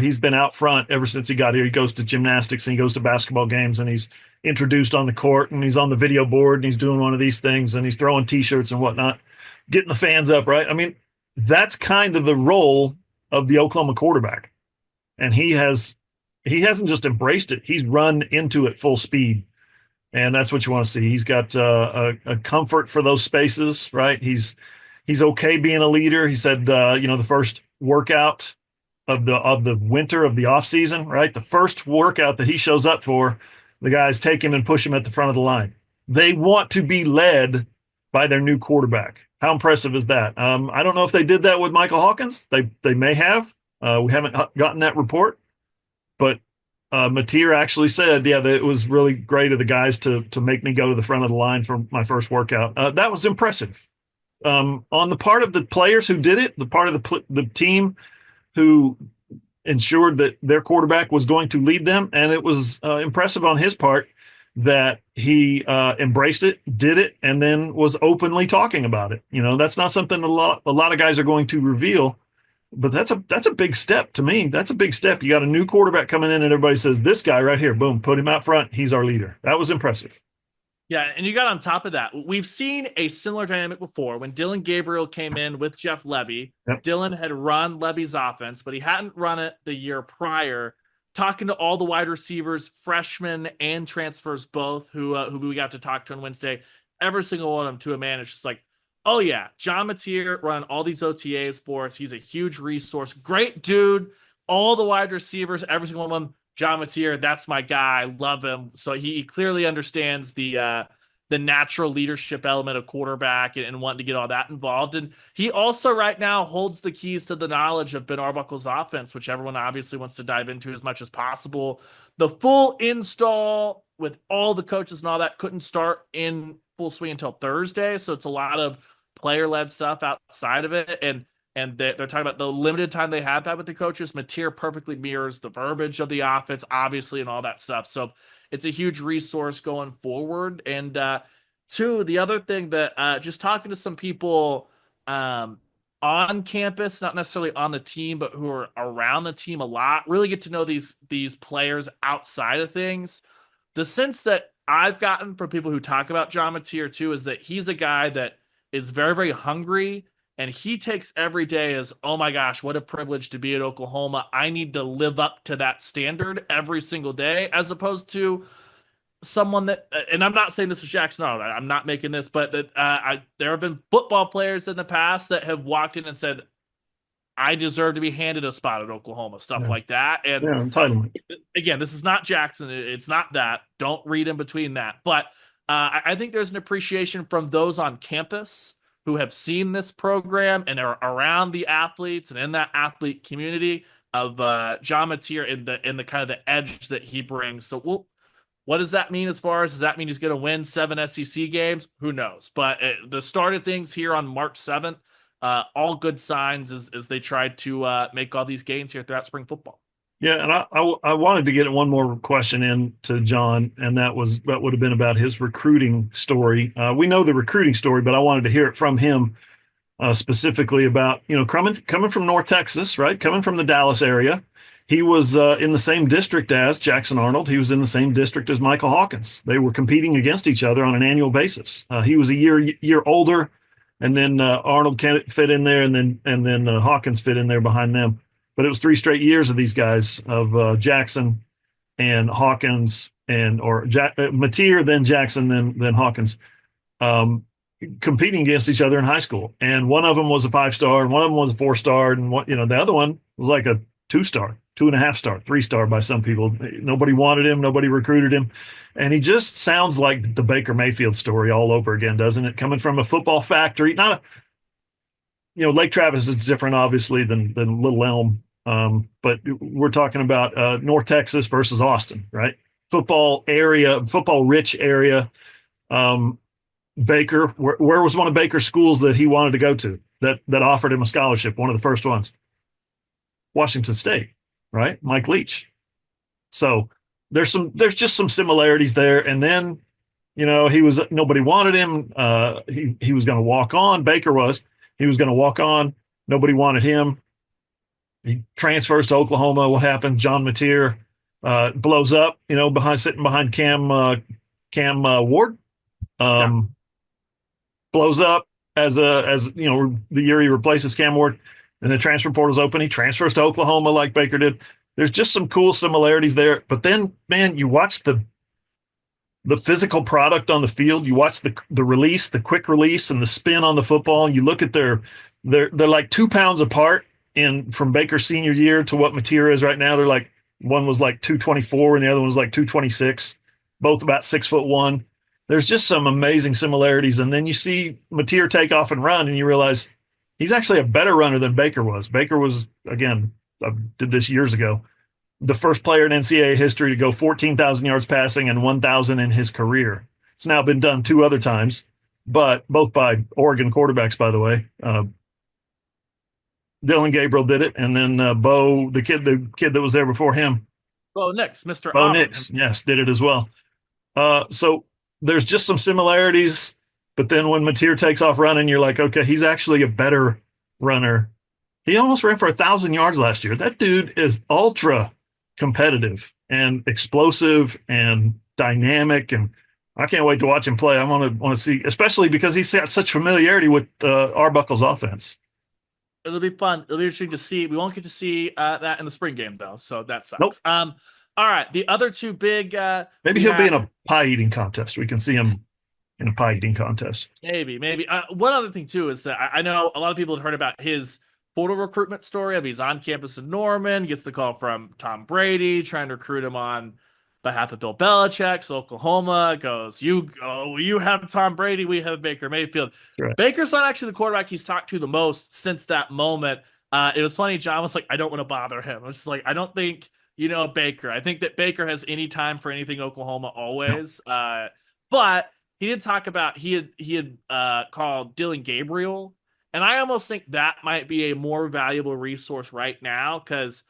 he's been out front ever since he got here. He goes to gymnastics and he goes to basketball games and he's introduced on the court and he's on the video board and he's doing one of these things and he's throwing T-shirts and whatnot, getting the fans up, right? I mean, that's kind of the role of the Oklahoma quarterback. And he hasn't just embraced it. He's run into it full speed. And that's what you want to see. He's got a comfort for those spaces, right? He's okay being a leader. He said, the first workout of the winter of the off season, right? The first workout that he shows up for, the guys take him and push him at the front of the line. They want to be led by their new quarterback. How impressive is that? I don't know if they did that with Michael Hawkins. They may have. We haven't gotten that report, but Mateer actually said, that it was really great of the guys to make me go to the front of the line for my first workout. That was impressive. On the part of the players who did it, the part of the team who ensured that their quarterback was going to lead them, and it was impressive on his part that he embraced it, did it, and then was openly talking about it. That's not something a lot of guys are going to reveal, but that's a big step to me. That's a big step. You got a new quarterback coming in, and everybody says, "This guy right here, boom, put him out front. He's our leader." That was impressive. Yeah, and you got on top of that. We've seen a similar dynamic before. When Dillon Gabriel came in with Jeff Levy, Yep. Dillon had run Levy's offense, but he hadn't run it the year prior. Talking to all the wide receivers, freshmen and transfers both, who we got to talk to on Wednesday, every single one of them to a man, it's just like, oh yeah, John Mateer run all these OTAs for us. He's a huge resource. Great dude. All the wide receivers, every single one of them, John Mateer, that's my guy. Love him. So he clearly understands the natural leadership element of quarterback and wanting to get all that involved. And he also right now holds the keys to the knowledge of Ben Arbuckle's offense, which everyone obviously wants to dive into as much as possible. The full install with all the coaches and all that couldn't start in full swing until Thursday. So it's a lot of player-led stuff outside of it. And they're talking about the limited time they have had with the coaches. Mateer perfectly mirrors the verbiage of the offense, obviously, and all that stuff. So it's a huge resource going forward. And two, the other thing that just talking to some people on campus, not necessarily on the team, but who are around the team a lot, really get to know these players outside of things. The sense that I've gotten from people who talk about John Mateer too is that he's a guy that is very, very hungry. And he takes every day as, oh my gosh, what a privilege to be at Oklahoma. I need to live up to that standard every single day, as opposed to someone that, and I'm not saying this is Jackson Arnold, I'm not making this, but that there have been football players in the past that have walked in and said, I deserve to be handed a spot at Oklahoma, stuff like that. And entitlement. Again, this is not Jackson. It's not that. Don't read in between that. But I think there's an appreciation from those on campus who have seen this program and are around the athletes and in that athlete community John Mateer in the kind of the edge that he brings. So what does that mean as far as does that mean he's going to win 7 SEC games? Who knows? But the start of things here on March 7th, all good signs as they tried to make all these gains here throughout spring football. Yeah, and I wanted to get one more question in to John, and that would have been about his recruiting story. We know the recruiting story, but I wanted to hear it from him specifically about coming from North Texas, right? Coming from the Dallas area. He was in the same district as Jackson Arnold. He was in the same district as Michael Hawkins. They were competing against each other on an annual basis. He was a year older, and then Arnold fit in there, and then Hawkins fit in there behind them. But it was 3 straight years of these guys of Jackson and Hawkins Mateer, then Jackson, then Hawkins, competing against each other in high school. And one of them was a 5-star, and one of them was a 4-star, and the other one was like a 2-star, 2.5-star, 3-star by some people. Nobody wanted him, nobody recruited him, and he just sounds like the Baker Mayfield story all over again, doesn't it? Coming from a football factory, not a Lake Travis is different, obviously, than Little Elm. But we're talking about North Texas versus Austin, right? Football rich area. Baker, where was one of Baker's schools that he wanted to go to that offered him a scholarship? One of the first ones, Washington State, right? Mike Leach. So there's just some similarities there. And then, nobody wanted him. He was going to walk on. Baker was. He was going to walk on. Nobody wanted him. He transfers to Oklahoma. What happened? John Mateer blows up, sitting behind Cam Ward. Blows up as the year he replaces Cam Ward, and the transfer portal's open. He transfers to Oklahoma like Baker did. There's just some cool similarities there. But then, man, you watch the physical product on the field. You watch the release, the quick release, and the spin on the football. You look at they're like 2 pounds apart from Baker's senior year to what Mateer is right now. They're like, one was like 224 and the other one was like 226, both about 6'1". There's just some amazing similarities. And then you see Mateer take off and run, and you realize he's actually a better runner than Baker was. Baker was, again, I did this years ago, the first player in NCAA history to go 14,000 yards passing and 1,000 in his career. It's now been done 2 other times, but both by Oregon quarterbacks, by the way. Dylan Gabriel did it, and then Bo, the kid that was there before him. Bo Nix, Mr. Bo Nix, yes, did it as well. So there's just some similarities, but then when Mateer takes off running, you're like, okay, he's actually a better runner. He almost ran for 1,000 yards last year. That dude is ultra competitive and explosive and dynamic, and I can't wait to watch him play. I want to see, especially because he's got such familiarity with Arbuckle's offense. It'll be fun. It'll be interesting to see. We won't get to see that in the spring game, though, so that sucks. Nope. All right, the other 2 big. Maybe he'll be in a pie eating contest. We can see him in a pie eating contest. Maybe. One other thing too is that I know a lot of people had heard about his portal recruitment story of he's on campus in Norman, gets the call from Tom Brady trying to recruit him on behalf of Bill Belichick. So Oklahoma goes, you have Tom Brady, we have Baker Mayfield. Right. Baker's not actually the quarterback he's talked to the most since that moment. It was funny. John was like, I don't want to bother him. I was just like, I don't think Baker. I think that Baker has any time for anything Oklahoma always. No. But he did talk about he had called Dylan Gabriel. And I almost think that might be a more valuable resource right now because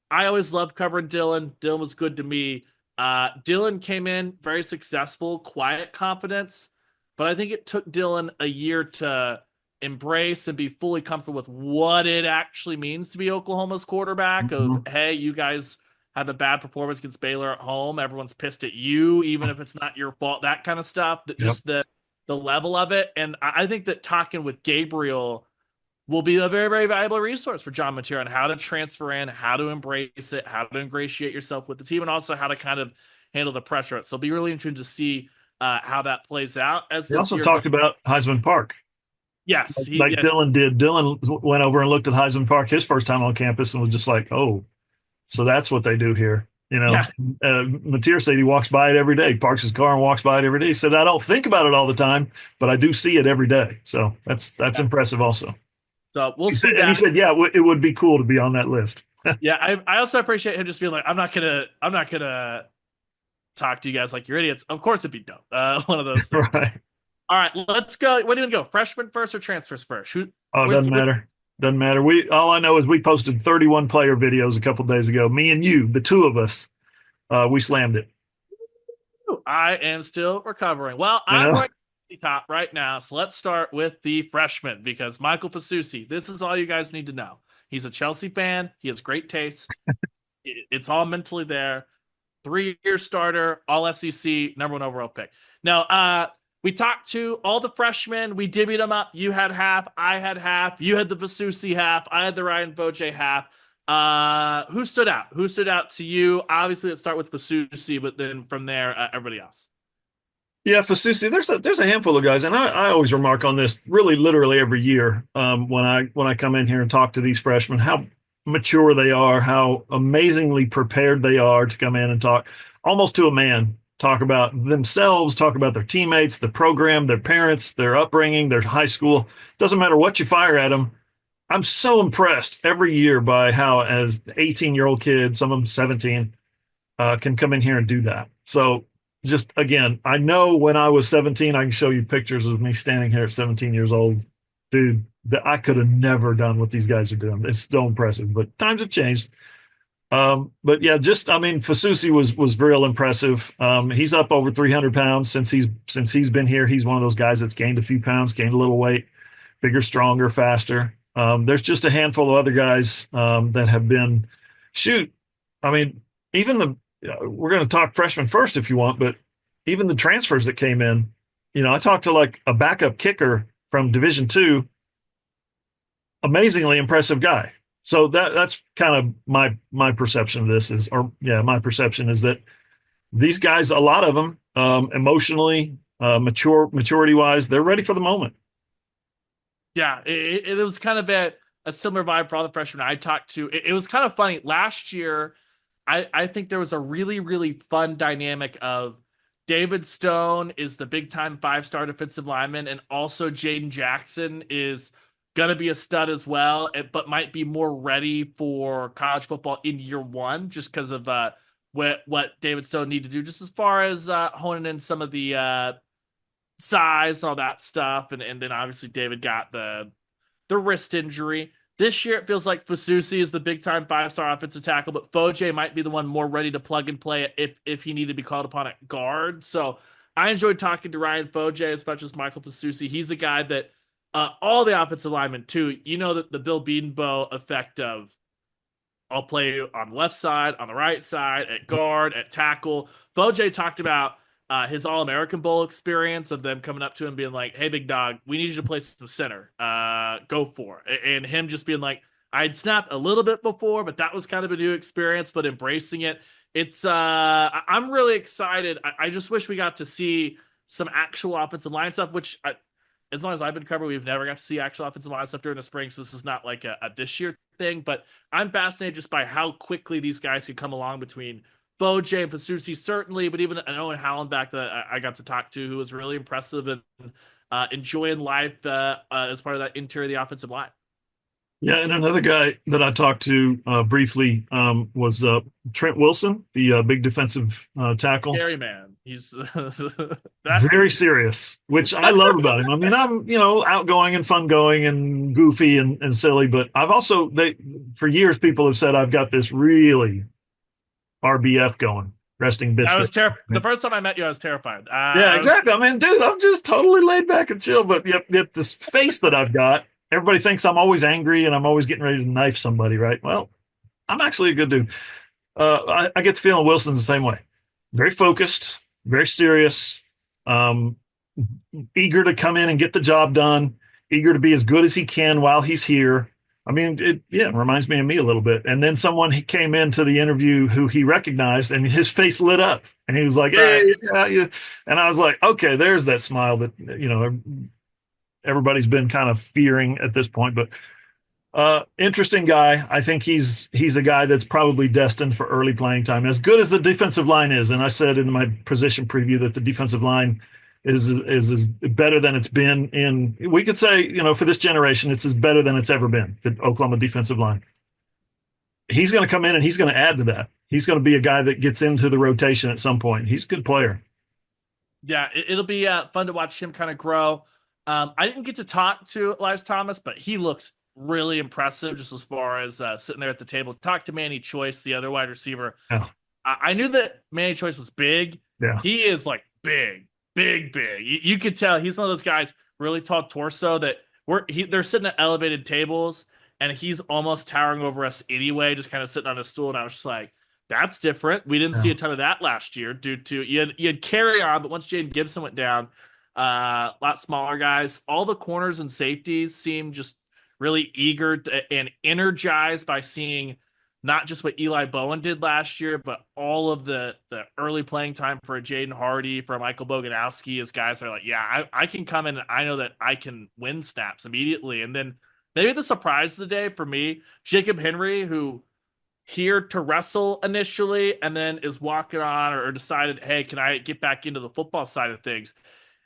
I always loved covering Dylan. Dylan was good to me. Dylan came in very successful, quiet confidence, but I think it took Dylan a year to embrace and be fully comfortable with what it actually means to be Oklahoma's quarterback. Mm-hmm. Of, hey, you guys had a bad performance against Baylor at home. Everyone's pissed at you, even if it's not your fault, that kind of stuff. That just the level of it. And I think that talking with Gabriel will be a very, very valuable resource for John Mateer on how to transfer in, how to embrace it, how to ingratiate yourself with the team, and also how to kind of handle the pressure. So it'll be really interesting to see how that plays out. As he also talked about Heisman Park. Yes. Dylan did. Dylan went over and looked at Heisman Park his first time on campus and was just like, oh, so that's what they do here. Mateer said he walks by it every day, parks his car and walks by it every day. He said, I don't think about it all the time, but I do see it every day. So that's impressive also. So we'll he see said, that. And he said, yeah, it would be cool to be on that list. Yeah, I also appreciate him just being like, I'm not gonna talk to you guys like you're idiots. Of course it'd be dope. One of those things. Right. All right, let's go. What do you want to go? Freshman first or transfers first? Who Oh, it where's doesn't the matter. Doesn't matter. We all I know is we posted 31 player videos a couple days ago. Me and you, the two of us, we slammed it. I am still recovering. Well, You I'm know, going to the top right now. So let's start with the freshman because Michael Fasusi, this is all you guys need to know. He's a Chelsea fan. He has great taste. It's all mentally there. 3-year starter, all SEC, #1 overall pick. Now, we talked to all the freshmen. We divvied them up. You had half. I had half. You had the Vasusi half. I had the Ryan Boje half. Who stood out? Who stood out to you? Obviously, let's start with Vasusi, but then from there, everybody else. yeah, Fasusi, there's a handful of guys, and I always remark on this really literally every year when I come in here and talk to these freshmen, how mature they are, how amazingly prepared they are to come in and talk almost to a man, talk about themselves, talk about their teammates, the program, their parents, their upbringing, their high school. Doesn't matter what you fire at them. I'm so impressed every year by how, as 18-year-old kids, some of them 17, can come in here and do that. So just again, I know when I was 17, I can show you pictures of me standing here at 17 years old. Dude, that I could have never done what these guys are doing. It's still impressive, but times have changed. But yeah, just I mean, Fasusi was real impressive. He's up over 300 pounds since he's been here. He's one of those guys that's gained a few pounds, gained a little weight, bigger, stronger, faster. There's just a handful of other guys that have been shoot. I mean, even the we're going to talk freshmen first if you want, but even the transfers that came in, I talked to like a backup kicker from Division II, amazingly impressive guy. So that's kind of my perception of this is, or yeah, my perception is that these guys, a lot of them, emotionally, maturity wise, they're ready for the moment. Yeah, it was kind of a similar vibe for all the freshmen I talked to. It was kind of funny. Last year, I think there was a really, really fun dynamic of David Stone is the big time 5-star defensive lineman, and also Jaden Jackson is gonna be a stud as well, but might be more ready for college football in year one, just because of what David Stone need to do, just as far as honing in some of the size, all that stuff, and then obviously David got the wrist injury. This year, it feels like Fasusi is the big time 5-star offensive tackle, but Foje might be the one more ready to plug and play if he needed to be called upon at guard. So I enjoyed talking to Ryan Foje as much as Michael Fasusi. He's a guy that all the offensive linemen too. That the Bill Bedenbaugh effect of I'll play on the left side, on the right side, at guard, at tackle. Foje talked about his All-American Bowl experience of them coming up to him being like, "Hey, big dog, we need you to play some center. Go for it." And him just being like, "I'd snapped a little bit before, but that was kind of a new experience, but embracing it." It's I'm really excited. I just wish we got to see some actual offensive line stuff, which as long as I've been covering, we've never got to see actual offensive line stuff during the spring. So this is not like a this year thing, but I'm fascinated just by how quickly these guys can come along between Boje and Pasusi, certainly, but even an Owen Hallenbach that I got to talk to, who was really impressive and enjoying life as part of that interior of the offensive line. Yeah, and another guy that I talked to briefly was Trent Wilson, the big defensive tackle. Scary man. He's that. Very serious, which I love about him. I mean, I'm outgoing and fun going and goofy and silly, but I've also for years people have said I've got this really RBF going, resting bitch. I was terrified. The first time I met you, I was terrified. Yeah, exactly. I mean, dude, I'm just totally laid back and chill, but yet this face that I've got, everybody thinks I'm always angry and I'm always getting ready to knife somebody, right? Well, I'm actually a good dude. I get the feeling Wilson's the same way. Very focused, very serious, um, eager to come in and get the job done, eager to be as good as he can while he's here. I mean, it reminds me of me a little bit. And then someone he came into the interview who he recognized, and his face lit up, and he was like, "Hey," yeah. And I was like, "Okay, there's that smile that everybody's been kind of fearing at this point." But interesting guy. I think he's a guy that's probably destined for early playing time. As good as the defensive line is, and I said in my position preview that the defensive line is better than it's been in. We could say, for this generation, it's as better than it's ever been. The Oklahoma defensive line. he's going to come in and he's going to add to that. He's going to be a guy that gets into the rotation at some point. He's a good player. Yeah, it'll be fun to watch him kind of grow. I didn't get to talk to Elijah Thomas, but he looks really impressive just as far as sitting there at the table. Talk to Manny Choice, the other wide receiver. Yeah. I knew that Manny Choice was big. Yeah. He is like big, big, big. You could tell he's one of those guys, really tall torso that they're sitting at elevated tables and he's almost towering over us anyway, just kind of sitting on a stool. And I was just like, that's different. We didn't see a ton of that last year due to you had carry on, but once Jaden Gibson went down, a lot smaller guys. All the corners and safeties seem just really eager and energized by seeing not just what Eli Bowen did last year, but all of the early playing time for Jaden Hardy, for Michael Boganowski, as guys are like, yeah, I can come in and I know that I can win snaps immediately. And then maybe the surprise of the day for me, Jacob Henry, who here to wrestle initially and then is walking on or decided, hey, can I get back into the football side of things?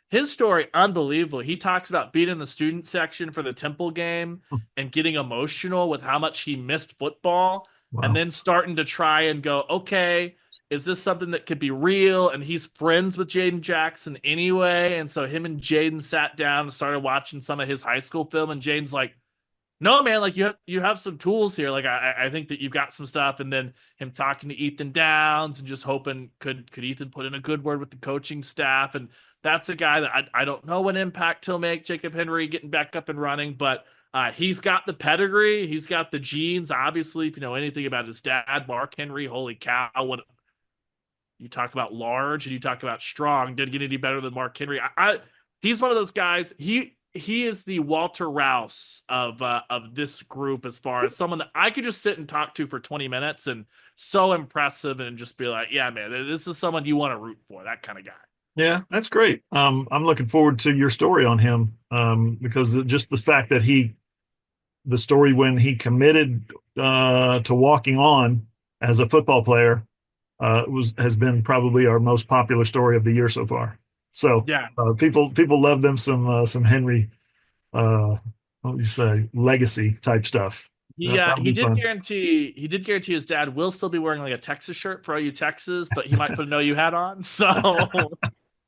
His story, unbelievable. He talks about being in the student section for the Temple game and getting emotional with how much he missed football and Wow. then starting to try and go, okay, is this something that could be real? And he's friends with Jaden Jackson anyway. And so him and Jaden sat down and started watching some of his high school film. And Jaden's like, no, man, like you have some tools here. Like I think that you've got some stuff. And then him talking to Ethan Downs and just hoping could Ethan put in a good word with the coaching staff. And that's a guy that I don't know what impact he'll make, Jacob Henry, getting back up and running, but he's got the pedigree, he's got the genes. Obviously, if you know anything about his dad, Mark Henry, holy cow, what you talk about large and you talk about strong, didn't get any better than Mark Henry. He's one of those guys. He is the Walter Rouse of this group, as far as someone that I could just sit and talk to for 20 minutes and so impressive and just be like, yeah, man, this is someone you want to root for, that kind of guy. Yeah, that's great. I'm looking forward to your story on him because just the fact that the story when he committed to walking on as a football player has been probably our most popular story of the year so far. So Yeah. people love them some Henry what would you say legacy type stuff. That'll He be did fun. guarantee his dad will still be wearing like a Texas shirt for OU Texas, but he might put an OU hat on. So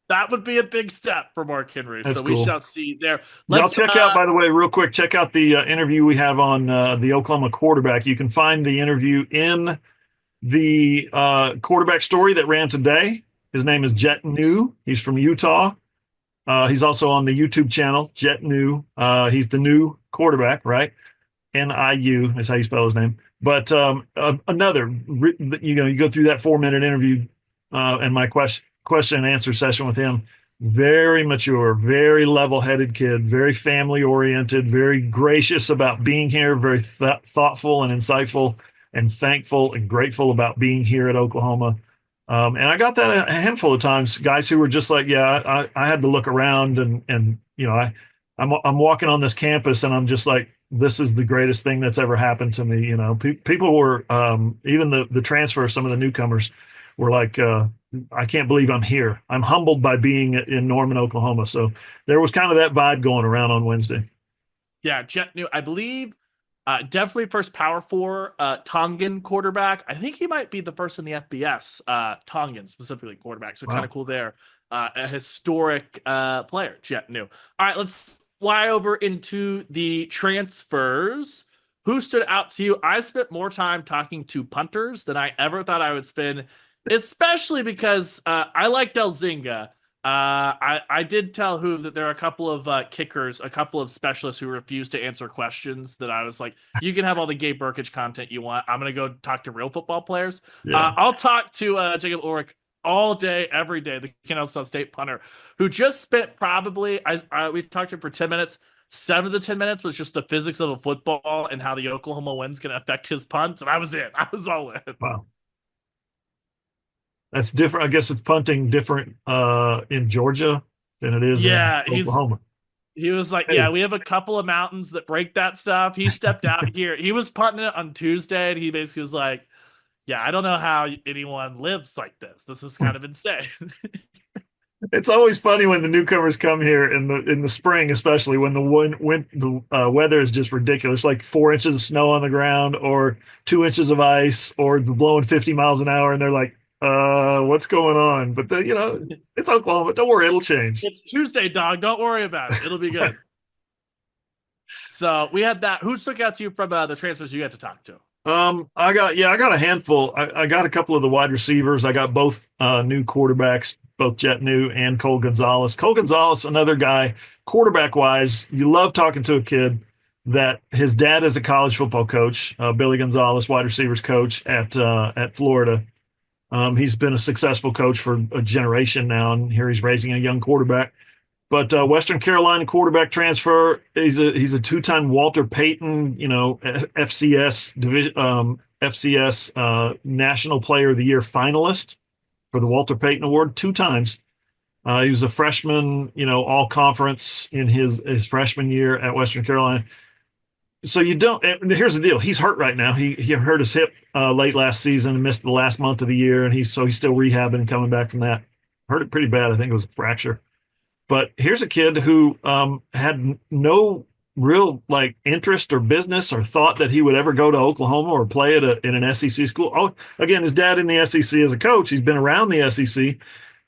that would be a big step for Mark Henry. That's So we cool. shall see there. Y'all Let's check out, by the way, real quick, check out the interview we have on the Oklahoma quarterback. You can find the interview in the quarterback story that ran today. His name is Jet New. He's from Utah. He's also on the YouTube channel, Jet New. He's the new quarterback, right? NIU is how you spell his name. But another, you go through that 4-minute interview and my question and answer session with him. Very mature, very level-headed kid, very family-oriented, very gracious about being here, very thoughtful and insightful, and thankful and grateful about being here at Oklahoma. And I got that a handful of times, guys who were just like, yeah, I had to look around and I'm walking on this campus and I'm just like, this is the greatest thing that's ever happened to me. People were, even the transfer, some of the newcomers were like, I can't believe I'm here. I'm humbled by being in Norman, Oklahoma. So there was kind of that vibe going around on Wednesday. Yeah, Jet New, I believe, definitely first Power Four Tongan quarterback. I think he might be the first in the FBS, Tongan specifically quarterback. So kind Wow. of cool there. A historic player, Jet New. All right, let's fly over into the transfers. Who stood out to you? I spent more time talking to punters than I ever thought I would spend, especially because I like Delzinga. I did tell Hoover that there are a couple of kickers, a couple of specialists who refuse to answer questions that I was like, you can have all the Gabe Burkage content you want. I'm going to go talk to real football players. Yeah. I'll talk to Jacob Ulrich all day, every day, the Kennesaw State punter, who just spent probably, we talked to him for 10 minutes. 7 of the 10 minutes was just the physics of a football and how the Oklahoma wind's going to affect his punts. And I was in. I was all in. Wow. That's different. I guess it's punting different in Georgia than it is in Yeah, Oklahoma. he was like, Hey, yeah, we have a couple of mountains that break that stuff. He stepped out here. He was punting it on Tuesday, and he basically was like, yeah, I don't know how anyone lives like this. This is kind of insane. It's always funny when the newcomers come here in the spring, especially when the weather is just ridiculous, like 4 inches of snow on the ground or 2 inches of ice or blowing 50 miles an hour, and they're like, what's going on? But it's Oklahoma. Don't worry, it'll change. It's Tuesday, dog. Don't worry about it. It'll be good. So we had that. Who stuck out to you from the transfers you had to talk to? I got a handful. I got a couple of the wide receivers. I got both new quarterbacks, both Jet New and Cole Gonzalez. Cole Gonzalez, another guy, quarterback wise, you love talking to a kid that his dad is a college football coach, Billy Gonzalez, wide receivers coach at Florida. He's been a successful coach for a generation now, and here he's raising a young quarterback. But Western Carolina quarterback transfer. He's a two-time Walter Payton, FCS division, FCS National Player of the Year finalist for the Walter Payton Award 2 times. He was a freshman, all conference in his freshman year at Western Carolina. So you don't. Here's the deal: he's hurt right now. He hurt his hip late last season and missed the last month of the year, and he's still rehabbing and coming back from that. Hurt it pretty bad. I think it was a fracture. But here's a kid who had no real interest or business or thought that he would ever go to Oklahoma or play in an SEC school. Oh, again, his dad in the SEC as a coach. He's been around the SEC,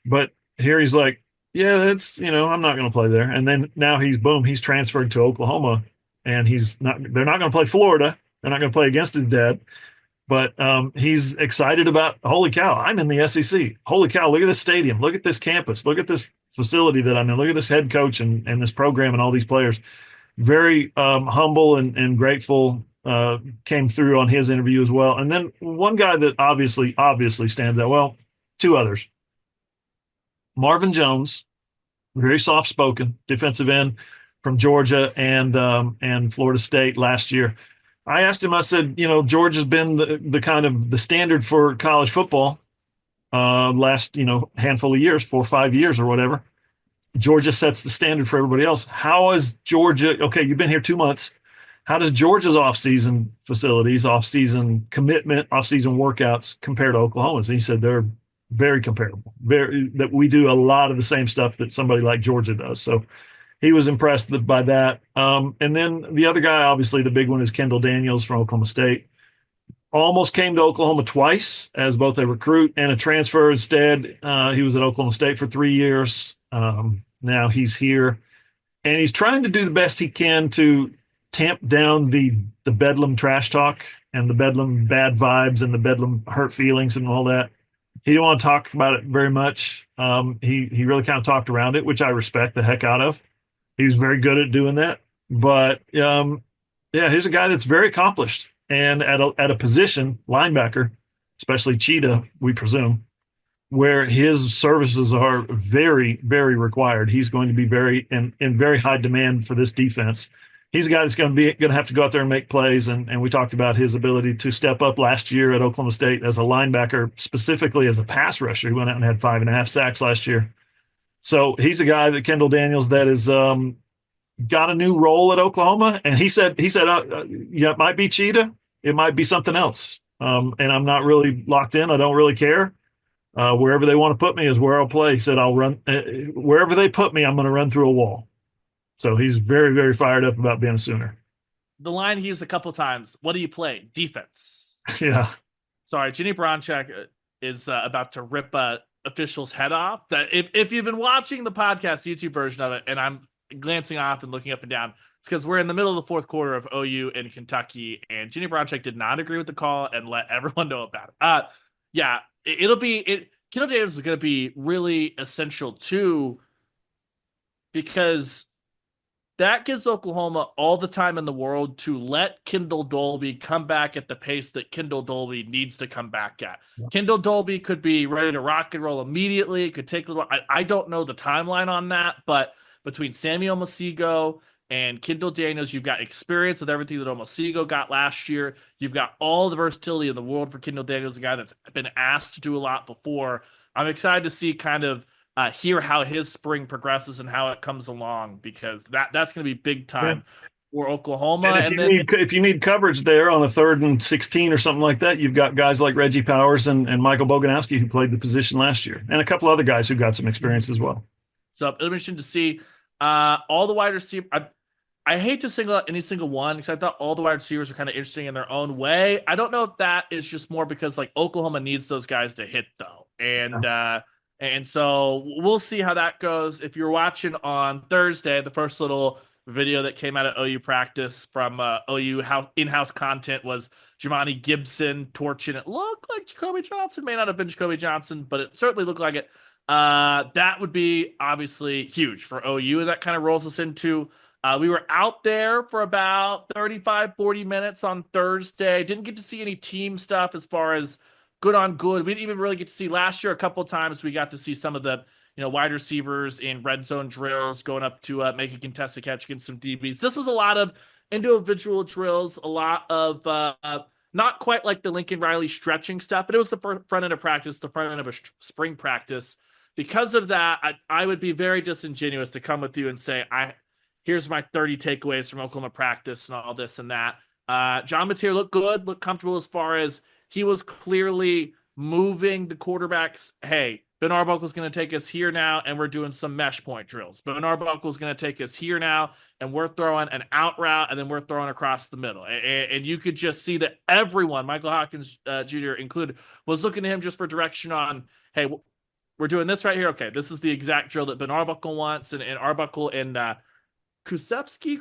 but here he's like, yeah, that's I'm not going to play there. And then now he's transferred to Oklahoma, and they're not going to play Florida. They're not going to play against his dad. But he's excited about, holy cow, I'm in the SEC. Holy cow, look at this stadium. Look at this campus. Look at this facility that I'm in. Look at this head coach and this program and all these players. Very humble and grateful came through on his interview as well. And then one guy that obviously stands out, well, two others. Marvin Jones, very soft-spoken defensive end from Georgia and Florida State last year. I asked him, I said, Georgia's been the kind of the standard for college football last, handful of years, 4 or 5 years or whatever. Georgia sets the standard for everybody else. How is Georgia? Okay, you've been here 2 months. How does Georgia's off-season facilities, off-season commitment, off-season workouts compare to Oklahoma's? And he said they're very comparable. That we do a lot of the same stuff that somebody like Georgia does. So he was impressed by that. And then the other guy, obviously the big one, is Kendall Daniels from Oklahoma State. Almost came to Oklahoma twice as both a recruit and a transfer. Instead, he was at Oklahoma State for 3 years. Now he's here, and he's trying to do the best he can to tamp down the Bedlam trash talk and the Bedlam bad vibes and the Bedlam hurt feelings and all that. He didn't want to talk about it very much. He really kind of talked around it, which I respect the heck out of. He was very good at doing that. But yeah, here's a guy that's very accomplished and at a position, linebacker, especially Cheetah, we presume, where his services are very, very required. He's going to be in very high demand for this defense. He's a guy that's going to have to go out there and make plays. And we talked about his ability to step up last year at Oklahoma State as a linebacker, specifically as a pass rusher. He went out and had 5.5 sacks last year. So he's a guy that Kendall Daniels that is got a new role at Oklahoma. And he said, yeah, it might be Cheetah. It might be something else. And I'm not really locked in. I don't really care. Wherever they want to put me is where I'll play. He said, I'll run wherever they put me. I'm going to run through a wall. So he's very, very fired up about being a Sooner. The line he used a couple times. What do you play? Defense. Yeah. Sorry, Ginny Bronchek is about to rip official's head off. That if you've been watching the podcast YouTube version of it, and I'm glancing off and looking up and down, it's because we're in the middle of the fourth quarter of OU in Kentucky, and Ginny Bronchek did not agree with the call and let everyone know about it. Yeah, it'll be Kendall Davis is going to be really essential too, because that gives Oklahoma all the time in the world to let Kendall Dolby come back at the pace that Kendall Dolby needs to come back at. Yeah. Kendall Dolby could be ready to rock and roll immediately. It could take a little. I don't know the timeline on that, but between Samuel Masigo and Kendall Daniels, you've got experience with everything that Masigo got last year. You've got all the versatility in the world for Kendall Daniels, a guy that's been asked to do a lot before. I'm excited to see kind of hear how his spring progresses and how it comes along, because that's going to be big time. or And Oklahoma. And then if you need coverage there on a 3rd and 16 or something like that, you've got guys like Reggie Powers and Michael Boganowski who played the position last year, and a couple other guys who got some experience as well. so it'll be interesting to see all the wide receivers. I hate to single out any single one because I thought all the wide receivers are kind of interesting in their own way. I don't know if that is just more because like Oklahoma needs those guys to hit though, and so we'll see how that goes. If you're watching on Thursday, the first little video that came out of OU practice from OU in-house content was Jimani Gibson torching. It looked like Jacoby Johnson, may not have been Jacoby Johnson, but it certainly looked like it. That would be obviously huge for OU, and that kind of rolls us into we were out there for about 35, 40 minutes on Thursday. Didn't get to see any team stuff as far as good on good. We didn't even really get to see last year. A couple of times we got to see some of the wide receivers in red zone drills going up to make a contested catch against some DBs. This was a lot of individual drills, a lot of not quite like the Lincoln Riley stretching stuff, but it was the front end of practice, the front end of a spring practice. Because of that, I would be very disingenuous to come with you and say here's my 30 takeaways from Oklahoma practice and all this and that. John Mateer looked good, looked comfortable as far as he was clearly moving the quarterbacks. Hey, Ben Arbuckle's going to take us here now, and we're doing some mesh point drills. Ben Arbuckle's going to take us here now, and we're throwing an out route, and then we're throwing across the middle. And you could just see that everyone, Michael Hawkins Jr. included, was looking to him just for direction on, hey, we're doing this right here. Okay, this is the exact drill that Ben Arbuckle wants, and Arbuckle and Kusevsky,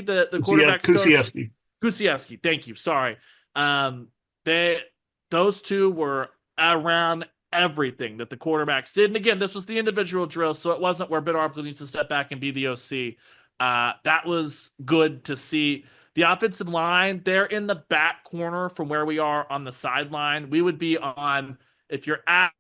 the quarterback Kusiewski. Kusiewski, thank you. Sorry. Those two were around everything that the quarterbacks did. And again, this was the individual drill, so it wasn't where Ben Arbuckle needs to step back and be the OC. That was good to see. The offensive line, they're in the back corner from where we are on the sideline. We would be on, if you're at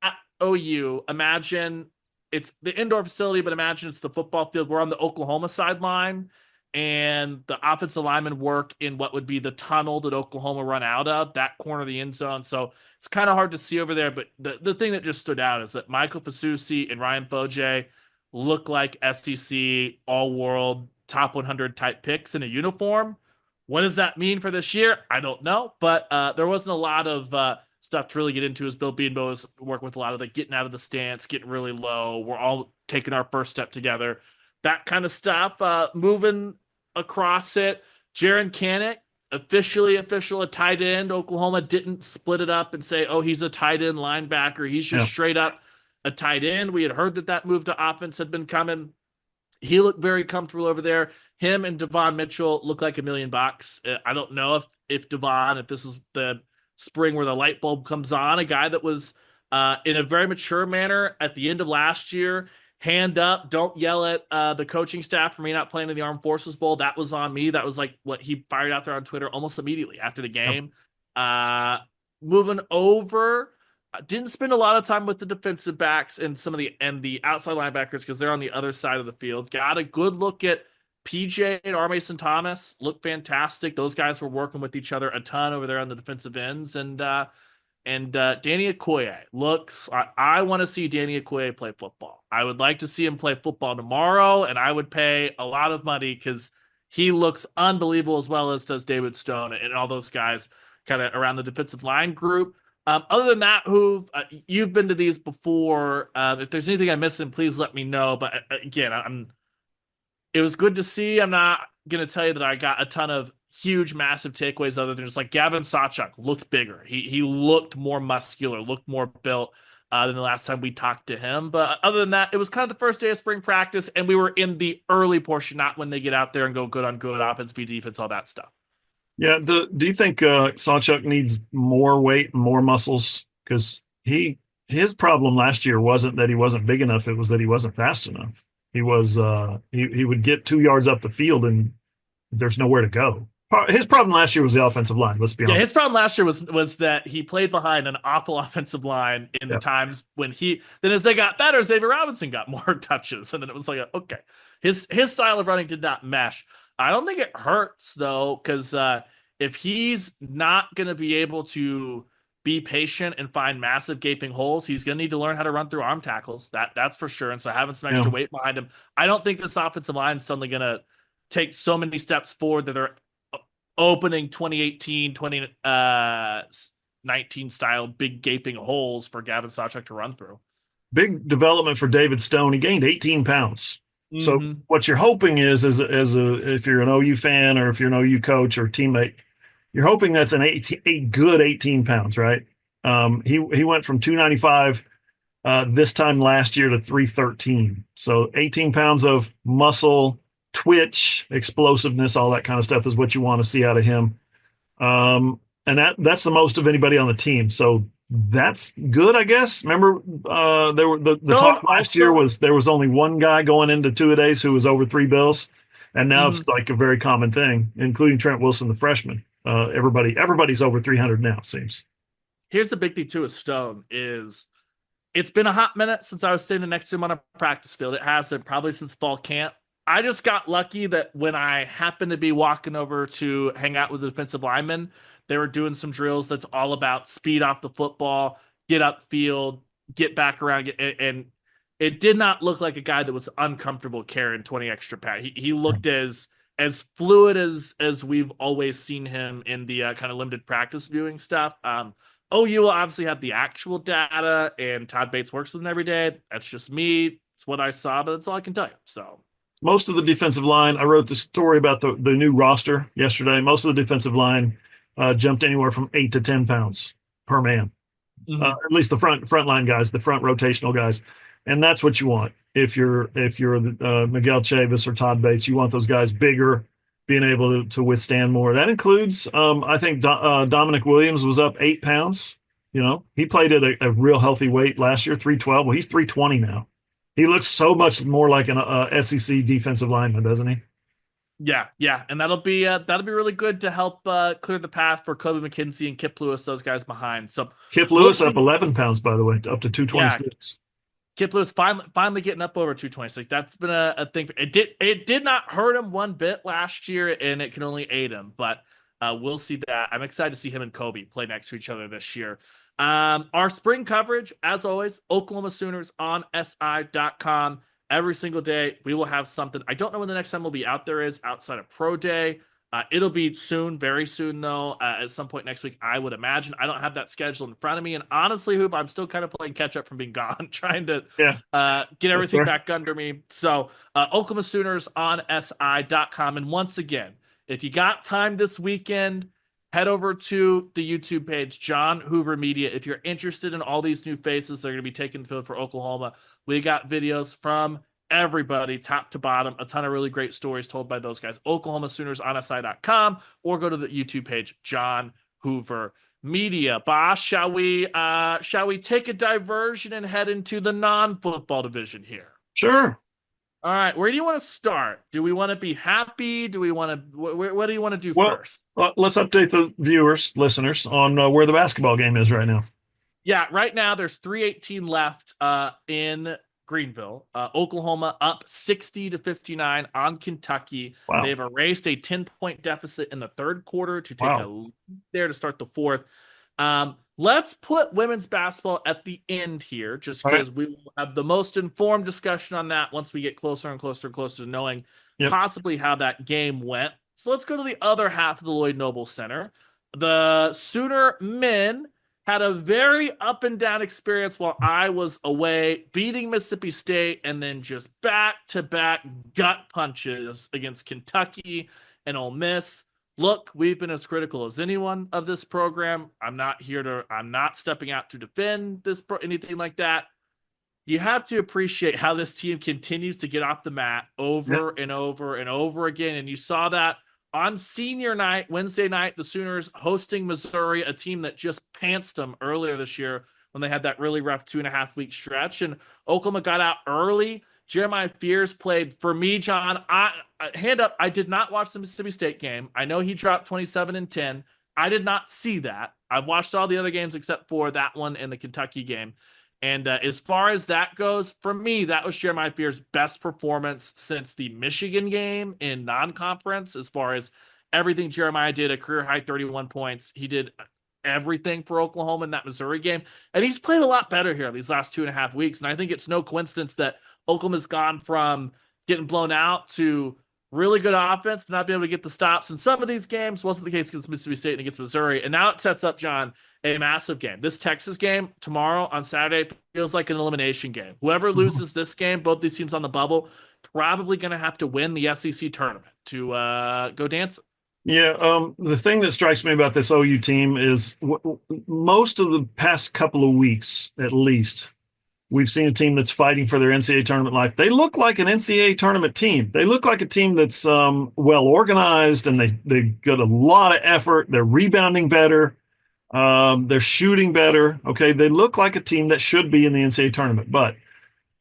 OU, imagine it's the indoor facility, but imagine it's the football field. We're on the Oklahoma sideline, and the offensive linemen work in what would be the tunnel that Oklahoma run out of, that corner of the end zone. So it's kind of hard to see over there. But the thing that just stood out is that Michael Fasusi and Ryan Foje look like SEC all-world top 100 type picks in a uniform. What does that mean for this year? I don't know. But there wasn't a lot of stuff to really get into as Bill Beanbo was working with a lot of the getting out of the stance, getting really low. We're all taking our first step together. That kind of stuff. Moving across it. Jaron Kanek, official a tight end. Oklahoma didn't split it up and say, oh, he's a tight end linebacker. He's just straight up a tight end. We had heard that move to offense had been coming. He looked very comfortable over there. Him and Devon Mitchell look like $1 million. I don't know if Devon, if this is the spring where the light bulb comes on, a guy that was in a very mature manner at the end of last year. Hand up, don't yell at the coaching staff for me not playing in the Armed Forces Bowl. That was on me. That was like what he fired out there on Twitter almost immediately after the game. Yep. Moving over, didn't spend a lot of time with the defensive backs and some of the outside linebackers because they're on the other side of the field. Got a good look at PJ and R. Mason Thomas. Looked fantastic. Those guys were working with each other a ton over there on the defensive ends. And Danny Okoye looks, I want to see Danny Okoye play football. I would like to see him play football tomorrow, and I would pay a lot of money because he looks unbelievable, as well as does David Stone and all those guys kind of around the defensive line group. Other than that, you've been to these before. If there's anything I'm missing, please let me know. But again, it was good to see. I'm not going to tell you that I got a ton of huge, massive takeaways other than just like Gavin Sawchuk looked bigger. He looked more muscular, looked more built than the last time we talked to him. But other than that, it was kind of the first day of spring practice, and we were in the early portion, not when they get out there and go good on good, offense, defense, all that stuff. Yeah. Do you think Sawchuk needs more weight and more muscles? Because his problem last year wasn't that he wasn't big enough; it was that he wasn't fast enough. He was he would get 2 yards up the field and there's nowhere to go. His problem last year was the offensive line. Let's be honest. Yeah, his problem last year was that he played behind an awful offensive line in the times when then as they got better, Xavier Robinson got more touches, and then it was like, okay, his style of running did not mesh. I don't think it hurts though, because if he's not going to be able to be patient and find massive gaping holes, he's going to need to learn how to run through arm tackles. That's for sure. And so having some extra weight behind him, I don't think this offensive line is suddenly going to take so many steps forward that they're opening 2018, 2019 style big gaping holes for Gavin Sawchuk to run through. Big development for David Stone. He gained 18 pounds. So Mm-hmm. what you're hoping is, if you're an OU fan or if you're an OU coach or teammate, you're hoping that's a good 18 pounds, right? He went from 295 this time last year to 313. So 18 pounds of muscle, twitch, explosiveness, all that kind of stuff is what you want to see out of him. And that's the most of anybody on the team. So that's good, I guess. Remember, there were the talk last year was there was only one guy going into two-a-days who was over 3 bills, and now it's like a very common thing, including Trent Wilson, the freshman. Everybody's over 300 now, it seems. Here's the big thing too with Stone is it's been a hot minute since I was standing next to him on a practice field. It has been probably since fall camp. I just got lucky that when I happened to be walking over to hang out with the defensive linemen, they were doing some drills that's all about speed off the football, get upfield, get back around, and it did not look like a guy that was uncomfortable carrying 20 extra pounds. He looked as fluid as we've always seen him in the kind of limited practice viewing stuff. OU will obviously have the actual data, and Todd Bates works with them every day. That's just me. It's what I saw, but that's all I can tell you. So most of the defensive line, I wrote the story about the new roster yesterday. Most of the defensive line jumped anywhere from 8 to 10 pounds per man. At least the front line guys, the front rotational guys, and that's what you want. If you're Miguel Chavis or Todd Bates, you want those guys bigger, being able to withstand more. That includes, I think Dominic Williams was up 8 pounds. You know, he played at a real healthy weight last year, 312. Well, he's 320 now. He looks so much more like an SEC defensive lineman, doesn't he? Yeah, and that'll be really good to help clear the path for Kobe McKenzie and Kip Lewis, those guys behind. So Kip Lewis up 11 pounds, by the way, up to 226. Kip Lewis finally getting up over 226. That's been a thing. It did not hurt him one bit last year, and it can only aid him. But we'll see that. I'm excited to see him and Kobe play next to each other this year. Our spring coverage, as always, Oklahoma Sooners on SI.com. Every single day, we will have something. I don't know when the next time we'll be out there is outside of Pro Day. It'll be soon, very soon, though, at some point next week, I would imagine. I don't have that schedule in front of me. And honestly, Hoop, I'm still kind of playing catch up from being gone, trying to get everything back under me. So, Oklahoma Sooners on SI.com. And once again, if you got time this weekend, head over to the YouTube page, John Hoover Media. If you're interested in all these new faces that are going to be taking the field for Oklahoma, we got videos from everybody, top to bottom, a ton of really great stories told by those guys. Oklahoma Sooners on SI.com, or go to the YouTube page, John Hoover Media. Boss, shall we take a diversion and head into the non-football division here? Sure. All right, where do you want to start? Do we want to be happy? Do we want to? What do you want to do first? Let's update the listeners on where the basketball game is right now. Yeah, right now there's 3:18 left in Greenville. Oklahoma up 60-59 on Kentucky. Wow. They've erased a 10-point deficit in the third quarter to take a lead there to start the fourth. Let's put women's basketball at the end here, just because we will have the most informed discussion on that once we get closer and closer to knowing possibly how that game went. So let's go to the other half of the Lloyd Noble Center. The Sooner men had a very up and down experience while I was away, beating Mississippi State and then just back-to-back gut punches against Kentucky and Ole Miss. Look, we've been as critical as anyone of this program. I'm not stepping out to defend anything like that. You have to appreciate how this team continues to get off the mat over and over and over again. And you saw that on senior night, Wednesday night, the Sooners hosting Missouri, a team that just pantsed them earlier this year when they had that really rough 2.5-week stretch. And Oklahoma got out early. Jeremiah Fears played for me, John. Hand up, I did not watch the Mississippi State game. I know he dropped 27 and 10. I did not see that. I've watched all the other games except for that one and the Kentucky game. And as far as that goes, for me, that was Jeremiah Fears' best performance since the Michigan game in non-conference. As far as everything Jeremiah did, a career-high 31 points. He did everything for Oklahoma in that Missouri game. And he's played a lot better here these last 2.5 weeks. And I think it's no coincidence that Oklahoma's gone from getting blown out to really good offense, but not be able to get the stops in some of these games. Wasn't the case against Mississippi State and against Missouri. And now it sets up, John, a massive game. This Texas game tomorrow on Saturday feels like an elimination game. Whoever loses this game, both these teams on the bubble, probably going to have to win the SEC tournament to go dancing. Yeah, the thing that strikes me about this OU team is most of the past couple of weeks, at least, we've seen a team that's fighting for their NCAA tournament life. They look like an NCAA tournament team. They look like a team that's well organized, and they got a lot of effort. They're rebounding better. They're shooting better. Okay, they look like a team that should be in the NCAA tournament. But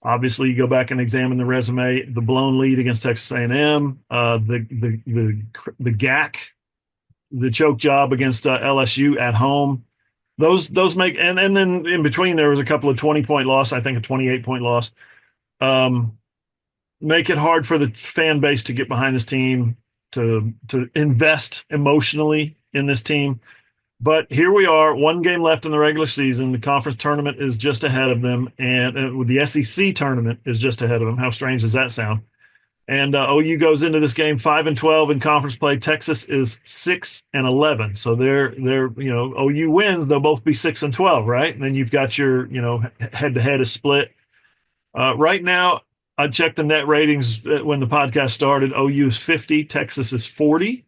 obviously, you go back and examine the resume. The blown lead against Texas A&M, the GAC, the choke job against LSU at home. Those make, and then in between there was a couple of 20-point loss, I think a 28-point loss. Make it hard for the fan base to get behind this team, to invest emotionally in this team. But here we are, one game left in the regular season. The conference tournament is just ahead of them, and the SEC tournament is just ahead of them. How strange does that sound? And OU goes into this game 5-12 in conference play. Texas is 6-11. So they're OU wins, they'll both be 6-12, right? And then you've got your head-to-head is split. Right now, I checked the net ratings when the podcast started. OU is 50, Texas is 40.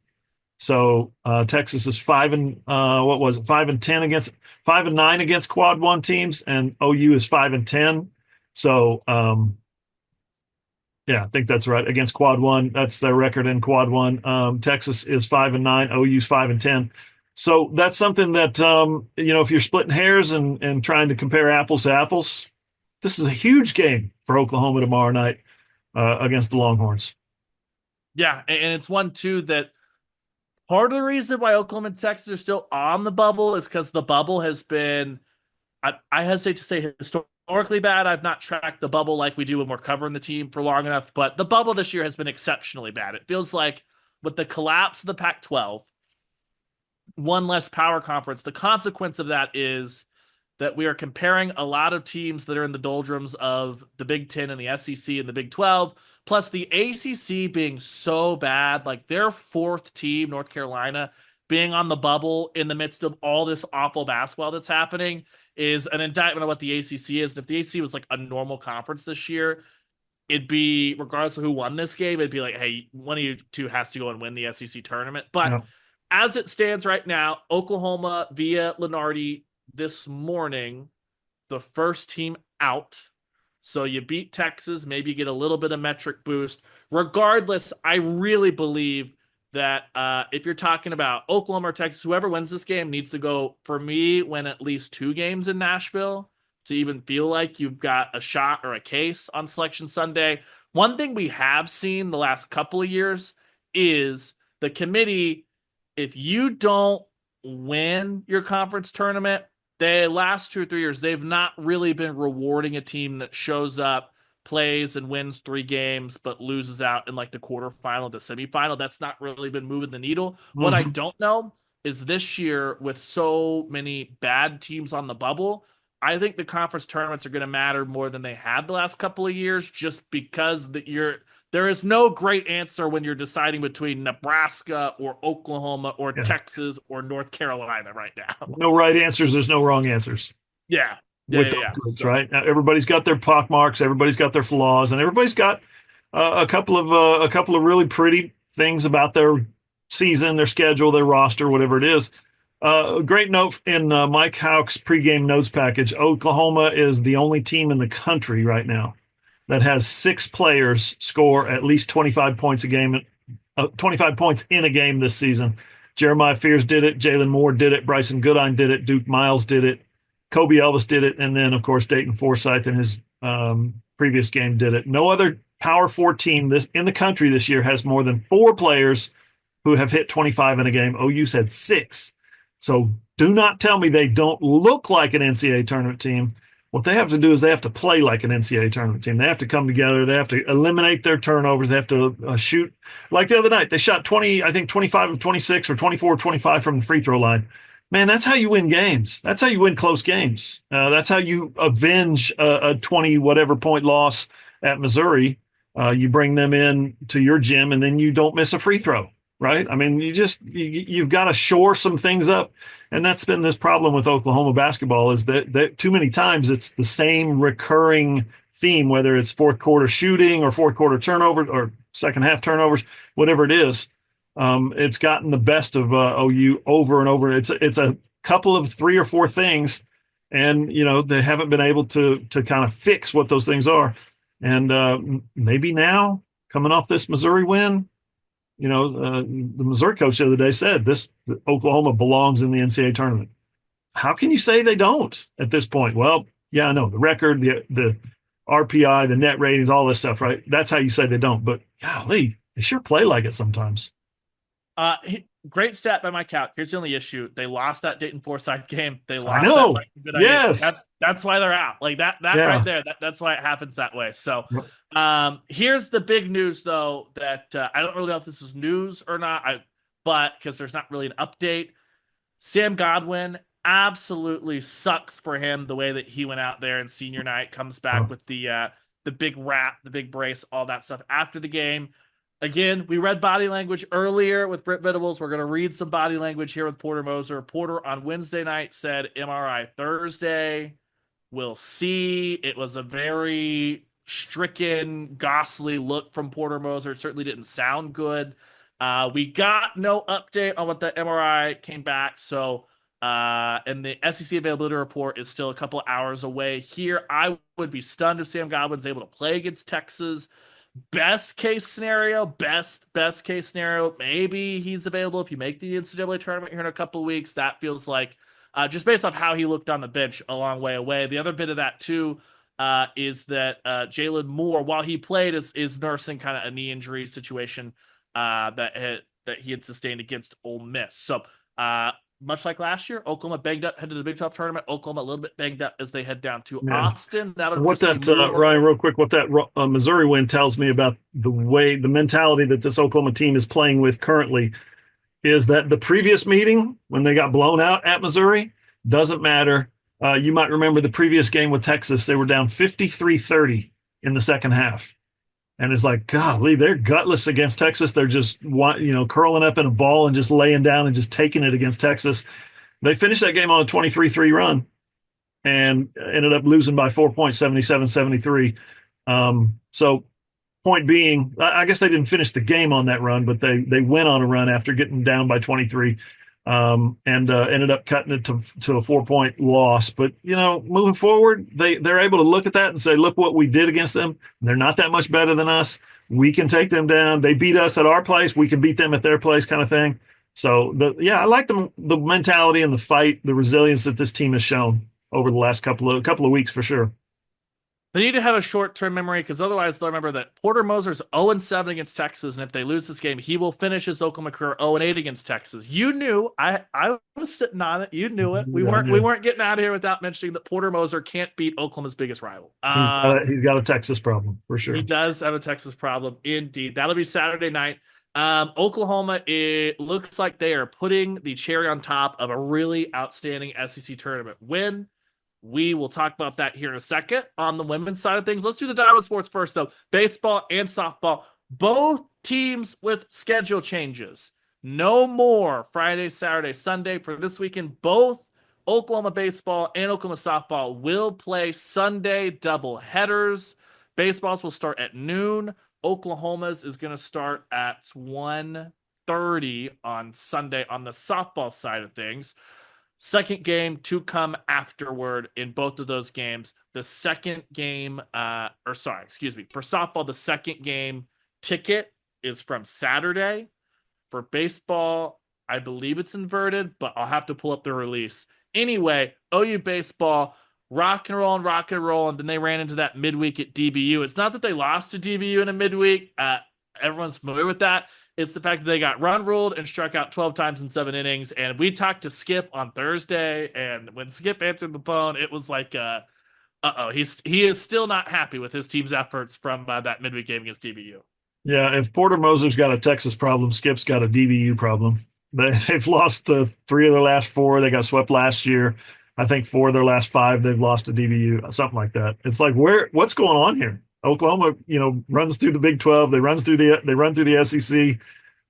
So Texas is 5-10 against 5-9 against quad one teams, and OU is 5-10. So yeah, I think that's right. Against quad one, that's their record in quad one. Texas is 5-9, OU's 5-10. So that's something that if you're splitting hairs and trying to compare apples to apples, this is a huge game for Oklahoma tomorrow night against the Longhorns. Yeah, and it's one too that part of the reason why Oklahoma and Texas are still on the bubble is because the bubble has been, I hesitate to say historically bad. I've not tracked the bubble like we do when we're covering the team for long enough, but the bubble this year has been exceptionally bad. It feels like with the collapse of the Pac-12, one less power conference, the consequence of that is that we are comparing a lot of teams that are in the doldrums of the Big Ten and the SEC and the Big 12, plus the ACC being so bad, like their fourth team, North Carolina, being on the bubble in the midst of all this awful basketball that's happening is an indictment of what the ACC is. And if the ACC was like a normal conference this year, it'd be, regardless of who won this game, it'd be like, hey, one of you two has to go and win the SEC tournament. But as it stands right now, Oklahoma via Lenardi this morning, the first team out. So you beat Texas, maybe get a little bit of metric boost. Regardless, I really believe that if you're talking about Oklahoma or Texas, whoever wins this game needs to go, for me, win at least 2 games in Nashville to even feel like you've got a shot or a case on Selection Sunday. One thing we have seen the last couple of years is the committee, if you don't win your conference tournament, the last 2 or 3 years, they've not really been rewarding a team that shows up, plays, and wins 3 games, but loses out in like the quarterfinal, the semifinal. That's not really been moving the needle. Mm-hmm. What I don't know is this year, with so many bad teams on the bubble, I think the conference tournaments are going to matter more than they have the last couple of years, just because there is no great answer when you're deciding between Nebraska or Oklahoma or Texas or North Carolina right now. No right answers. There's no wrong answers. Yeah. Groups, right? Now, everybody's got their pockmarks. Everybody's got their flaws, and everybody's got a couple of really pretty things about their season, their schedule, their roster, whatever it is. A great note in Mike Houck's pregame notes package. Oklahoma is the only team in the country right now that has 6 players score at least 25 points a game, 25 points in a game this season. Jeremiah Fears did it. Jalen Moore did it. Bryson Goodine did it. Duke Miles did it. Kobe Elvis did it. And then, of course, Dayton Forsyth in his previous game did it. No other Power 4 team in the country this year has more than 4 players who have hit 25 in a game. OU's had 6. So do not tell me they don't look like an NCAA tournament team. What they have to do is they have to play like an NCAA tournament team. They have to come together. They have to eliminate their turnovers. They have to shoot. Like the other night, they shot 25 of 26 or 24 of 25 from the free throw line. Man, that's how you win games. That's how you win close games. That's how you avenge a 20-whatever point loss at Missouri. You bring them in to your gym, and then you don't miss a free throw, right? I mean, you've got to shore some things up, and that's been this problem with Oklahoma basketball is that too many times it's the same recurring theme, whether it's fourth quarter shooting or fourth quarter turnovers or second half turnovers, whatever it is. It's gotten the best of OU over and over. It's a couple of three or four things, and they haven't been able to kind of fix what those things are. And maybe now, coming off this Missouri win, the Missouri coach the other day said this Oklahoma belongs in the NCAA tournament. How can you say they don't at this point? Well, yeah, I know the record, the RPI, the net ratings, all this stuff, right? That's how you say they don't. But golly, they sure play like it sometimes. Great stat by my count. Here's the only issue: they lost that Dayton Forsyth game. They lost. I know. That good yes. That's why they're out. Like that yeah. right there. That's why it happens that way. So, here's the big news, though. That I don't really know if this is news or not. But because there's not really an update. Sam Godwin absolutely sucks for him the way that he went out there and senior night comes back with the big wrap, the big brace, all that stuff after the game. Again, we read body language earlier with Brent Venables. We're going to read some body language here with Porter Moser. Porter on Wednesday night said MRI Thursday. We'll see. It was a very stricken, ghastly look from Porter Moser. It certainly didn't sound good. We got no update on what the MRI came back. So, and the SEC availability report is still a couple of hours away. Here, I would be stunned if Sam Godwin's able to play against Texas. Best case scenario, best case scenario, maybe he's available if you make the NCAA tournament here in a couple of weeks. That feels like, just based off how he looked on the bench, a long way away. The other bit of that too is that Jalen Moore, while he played, is nursing kind of a knee injury situation that he had sustained against Ole Miss. So much like last year, Oklahoma banged up, head to the Big 12 tournament. Oklahoma a little bit banged up as they head down to Austin. That'll what that Ryan, real quick, what that Missouri win tells me about the mentality that this Oklahoma team is playing with currently is that the previous meeting when they got blown out at Missouri doesn't matter. You might remember the previous game with Texas; they were down 53-30 in the second half. And it's like, golly, they're gutless against Texas. They're just, curling up in a ball and just laying down and just taking it against Texas. They finished that game on a 23-3 run and ended up losing by 4 points, 77-73. So point being, I guess they didn't finish the game on that run, but they went on a run after getting down by 23 and ended up cutting it to a 4-point loss. But, moving forward, they're able to look at that and say, look what we did against them. They're not that much better than us. We can take them down. They beat us at our place. We can beat them at their place kind of thing. So, I like the mentality and the fight, the resilience that this team has shown over the last couple of weeks for sure. They need to have a short-term memory because otherwise they'll remember that Porter Moser's 0-7 against Texas, and if they lose this game, he will finish his Oklahoma career 0-8 against Texas. You knew. I was sitting on it. You knew it. We weren't getting out of here without mentioning that Porter Moser can't beat Oklahoma's biggest rival. He's got a Texas problem for sure. He does have a Texas problem, indeed. That'll be Saturday night. Oklahoma, it looks like they are putting the cherry on top of a really outstanding SEC tournament win. We will talk about that here in a second. On the women's side of things, let's do the Diamond Sports first, though. Baseball and softball, both teams with schedule changes. No more Friday, Saturday, Sunday for this weekend. Both Oklahoma baseball and Oklahoma softball will play Sunday double headers. Baseballs will start at noon. Oklahoma's is going to start at 1:30 on Sunday on the softball side of things. Second game to come afterward in both of those games. The second game, for softball, the second game ticket is from Saturday. For baseball, I believe it's inverted, but I'll have to pull up the release. Anyway, OU baseball, rock and roll, and then they ran into that midweek at DBU. It's not that they lost to DBU in a midweek. Everyone's familiar with that. It's the fact that they got run ruled and struck out 12 times in 7 innings. And we talked to Skip on Thursday, and when Skip answered the phone, it was like, he is still not happy with his team's efforts from that midweek game against DBU. Yeah, if Porter Moser's got a Texas problem, Skip's got a DBU problem. They've lost 3 of their last 4. They got swept last year. I think 4 of their last 5 they've lost to DBU, something like that. It's like, what's going on here? Oklahoma, runs through the Big 12. They run through the SEC.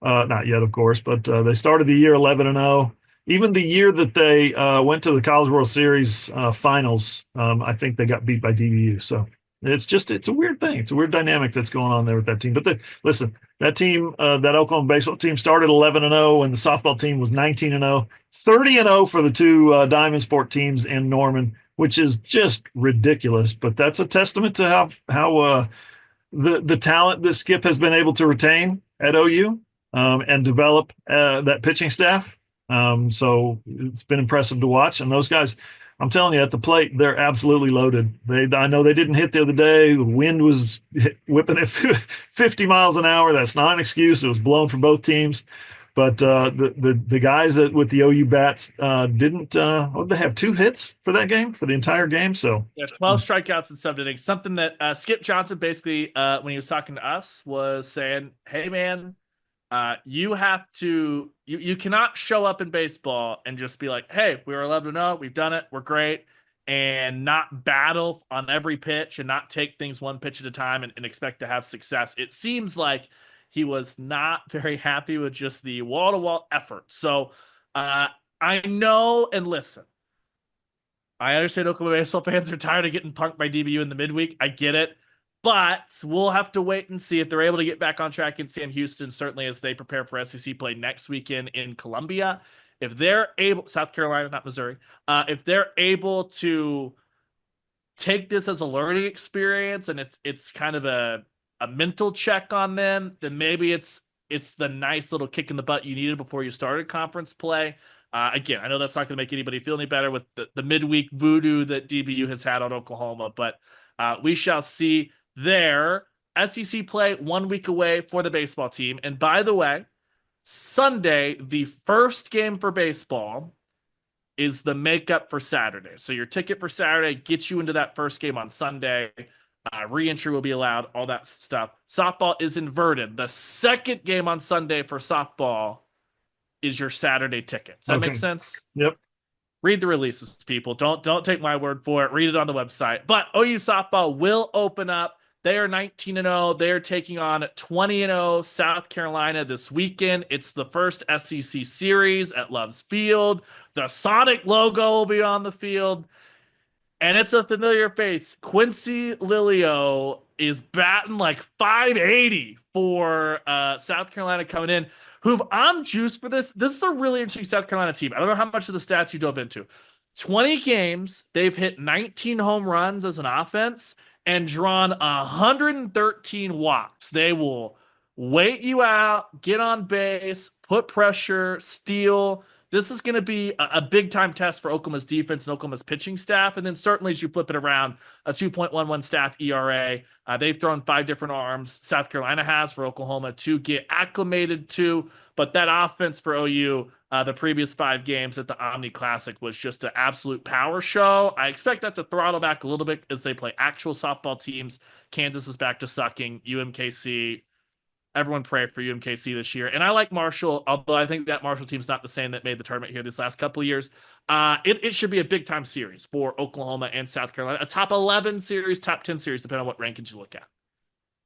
Not yet, of course, but they started the year 11-0. Even the year that they went to the College World Series finals, I think they got beat by DBU. So it's a weird thing. It's a weird dynamic that's going on there with that team. But listen, that team, that Oklahoma baseball team started 11-0, and the softball team was 19-0, 30-0 for the two Diamond Sport teams in Norman, which is just ridiculous. But that's a testament to how the talent that Skip has been able to retain at OU, and develop that pitching staff. So it's been impressive to watch. And those guys, I'm telling you, at the plate, they're absolutely loaded. I know they didn't hit the other day. The wind was whipping at 50 miles an hour. That's not an excuse. It was blowing for both teams. But the guys with the OU bats didn't. What did they have? 2 hits for that game, for the entire game. So yeah, 12 strikeouts in 7 innings. Something that Skip Johnson basically, when he was talking to us, was saying, "Hey man, you have to. You cannot show up in baseball and just be like, hey, we were 11-0, we've done it, we're great, and not battle on every pitch and not take things one pitch at a time and expect to have success." It seems like he was not very happy with just the wall-to-wall effort. So I know, and listen, I understand Oklahoma baseball fans are tired of getting punked by DBU in the midweek. I get it. But we'll have to wait and see if they're able to get back on track in Sam Houston, certainly as they prepare for SEC play next weekend in Columbia. If they're able, South Carolina, not Missouri, if they're able to take this as a learning experience and it's kind of a mental check on them, then maybe it's the nice little kick in the butt you needed before you started conference play. Again, I know that's not going to make anybody feel any better with the midweek voodoo that DBU has had on Oklahoma, but we shall see there. SEC play 1 week away for the baseball team. And by the way, Sunday, the first game for baseball is the makeup for Saturday. So your ticket for Saturday gets you into that first game on Sunday. Re-entry will be allowed, all that stuff. Softball is inverted. The second game on Sunday for softball is your Saturday ticket. Does that make sense? Yep. Read the releases, people. Don't take my word for it. Read it on the website. But OU softball will open up. They are 19-0. They are taking on 20-0 South Carolina this weekend. It's the first SEC series at Love's Field. The Sonic logo will be on the field. And it's a familiar face. Quincy Lilio is batting like 580 for South Carolina coming in. Who I'm juiced for this. This is a really interesting South Carolina team. I don't know how much of the stats you dove into. 20 games, they've hit 19 home runs as an offense and drawn 113 walks. They will wait you out, get on base, put pressure, steal. This is going to be a big-time test for Oklahoma's defense and Oklahoma's pitching staff. And then certainly as you flip it around, a 2.11 staff ERA. They've thrown 5 different arms. South Carolina has for Oklahoma to get acclimated to. But that offense for OU, the previous 5 games at the Omni Classic was just an absolute power show. I expect that to throttle back a little bit as they play actual softball teams. Kansas is back to sucking. UMKC, everyone pray for UMKC this year. And I like Marshall, although I think that Marshall team's not the same that made the tournament here this last couple of years. It should be a big-time series for Oklahoma and South Carolina. A top 11 series, top 10 series, depending on what rankings you look at.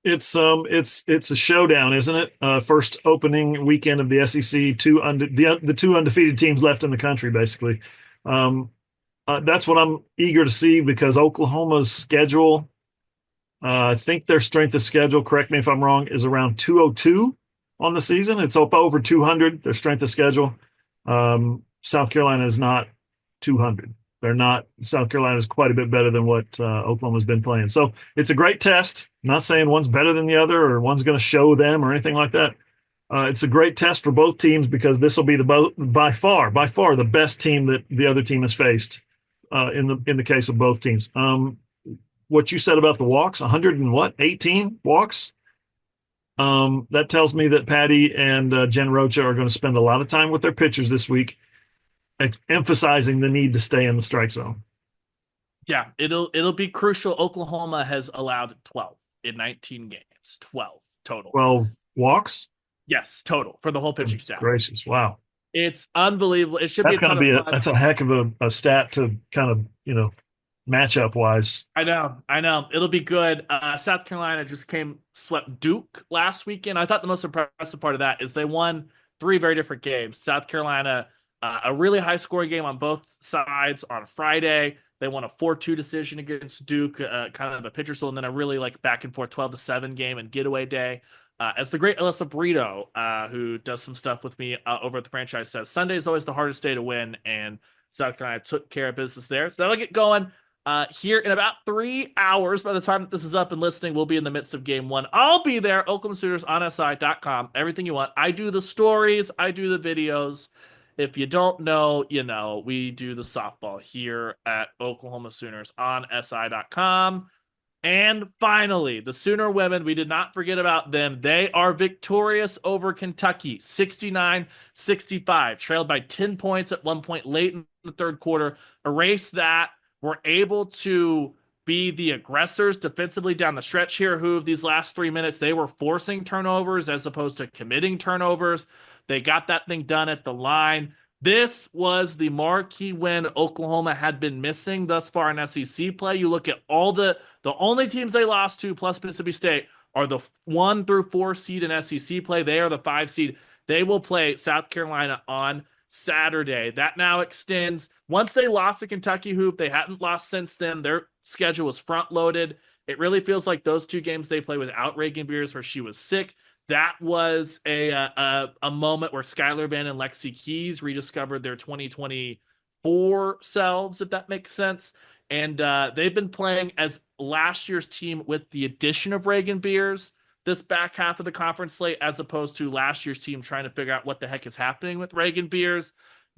It's a showdown, isn't it? First opening weekend of the SEC. The 2 undefeated teams left in the country, basically. That's what I'm eager to see because Oklahoma's schedule, I think their strength of schedule, correct me if I'm wrong, is around 202 on the season. It's up over 200, their strength of schedule. South Carolina is not 200. They're not. South Carolina is quite a bit better than what Oklahoma's been playing. So it's a great test. I'm not saying one's better than the other or one's going to show them or anything like that. It's a great test for both teams because this will be by far the best team that the other team has faced in the case of both teams. What you said about the walks, 18 walks. That tells me that Patty and Jen Rocha are going to spend a lot of time with their pitchers this week, emphasizing the need to stay in the strike zone. Yeah, it'll be crucial. Oklahoma has allowed 12 in 19 games. 12 total. 12 walks? Yes, total for the whole pitching staff. Gracious, wow. It's unbelievable. It should be that's a heck of a stat to kind of, matchup wise. I know, I know. It'll be good. South Carolina just swept Duke last weekend. I thought the most impressive part of that is they won three very different games. South Carolina, a really high scoring game on both sides on Friday. They won a 4-2 decision against Duke, kind of a pitcher and then a really like back and forth 12-7 game and getaway day. As the great Alyssa Brito, who does some stuff with me over at the franchise, says, Sunday is always the hardest day to win, and South Carolina took care of business there. So that'll get going. Here in about 3 hours, by the time that this is up and listening, we'll be in the midst of game one. I'll be there, Oklahoma Sooners on SI.com. Everything you want. I do the stories, I do the videos. If you don't know, you know, we do the softball here at Oklahoma Sooners on SI.com. And finally, the Sooner women, we did not forget about them. They are victorious over Kentucky, 69-65, trailed by 10 points at one point late in the third quarter. Erase that. We're able to be the aggressors defensively down the stretch here, who these last 3 minutes, they were forcing turnovers as opposed to committing turnovers. They got that thing done at the line. This was the marquee win Oklahoma had been missing thus far in SEC play. You look at all the only teams they lost to, plus Mississippi State, are the 1 through 4 seed in SEC play. They are the 5 seed. They will play South Carolina on Saturday. That now extends. Once they lost to Kentucky, who they hadn't lost since then, their schedule was front loaded. It really feels like those 2 games they played without Reagan Beers, where she was sick. That was a moment where Skylar Van and Lexi Keys rediscovered their 2024 selves, if that makes sense. And they've been playing as last year's team with the addition of Reagan Beers this back half of the conference slate, as opposed to last year's team trying to figure out what the heck is happening with Reagan Beers.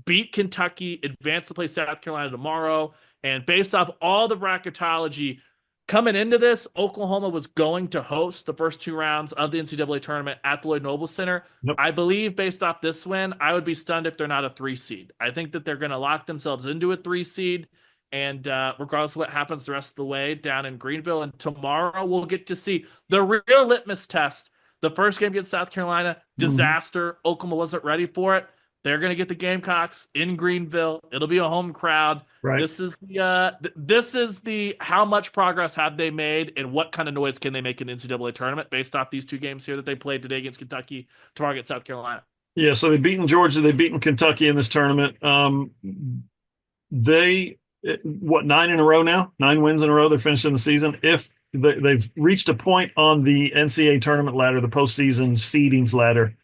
Beat Kentucky, advance to play South Carolina tomorrow. And based off all the bracketology, coming into this, Oklahoma was going to host the first 2 rounds of the NCAA tournament at the Lloyd Noble Center. Yep. I believe based off this win, I would be stunned if they're not a 3 seed. I think that they're going to lock themselves into a 3 seed. And regardless of what happens the rest of the way down in Greenville, and tomorrow we'll get to see the real litmus test. The first game against South Carolina, disaster. Oklahoma wasn't ready for it. They're going to get the Gamecocks in Greenville. It'll be a home crowd. Right. This is the how much progress have they made and what kind of noise can they make in the NCAA tournament based off these 2 games here that they played today against Kentucky, tomorrow against South Carolina. Yeah, so they've beaten Georgia, they've beaten Kentucky in this tournament. They 9 in a row now? 9 wins in a row. They're finishing the season. If they've reached a point on the NCAA tournament ladder, the postseason seedings ladder,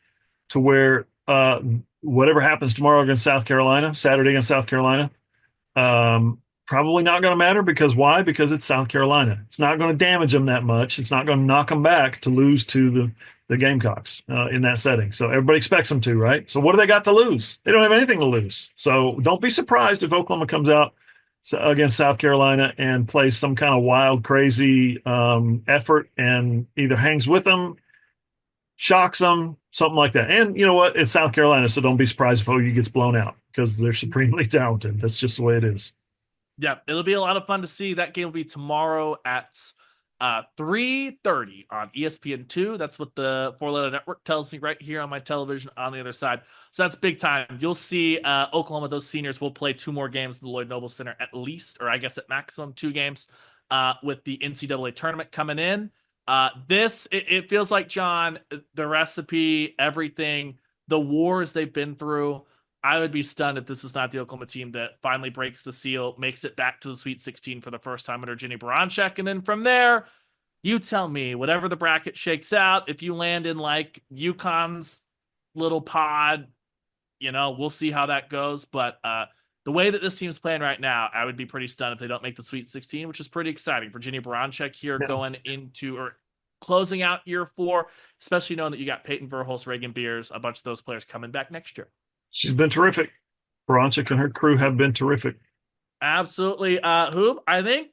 to where whatever happens tomorrow against South Carolina, Saturday against South Carolina, probably not going to matter. Because why? Because it's South Carolina. It's not going to damage them that much. It's not going to knock them back to lose to the Gamecocks in that setting. So everybody expects them to, right? So what do they got to lose? They don't have anything to lose. So don't be surprised if Oklahoma comes out against South Carolina and plays some kind of wild, crazy effort and either hangs with them, shocks them, something like that. And you know what? It's South Carolina, so don't be surprised if OU gets blown out, because they're supremely talented. That's just the way it is. Yeah, it'll be a lot of fun to see. That game will be tomorrow at 3:30 on ESPN2. That's what the 4-letter network tells me right here on my television on the other side. So that's big time. You'll see Oklahoma, those seniors will play 2 more games at the Lloyd Noble Center at least, or I guess at maximum 2 games with the NCAA tournament coming in. It feels like, John, the recipe, everything, the wars they've been through. I would be stunned if this is not the Oklahoma team that finally breaks the seal, makes it back to the Sweet 16 for the first time under Jenny Baranczyk. And then from there, you tell me, whatever the bracket shakes out, if you land in like UConn's little pod, we'll see how that goes. But the way that this team's playing right now, I would be pretty stunned if they don't make the Sweet 16, which is pretty exciting for Jenny Baranczyk here going into or closing out year 4, especially knowing that you got Peyton Verhulst, Reagan Beers, a bunch of those players coming back next year. She's been terrific. Baranczyk and her crew have been terrific. Absolutely. Hoob, I think,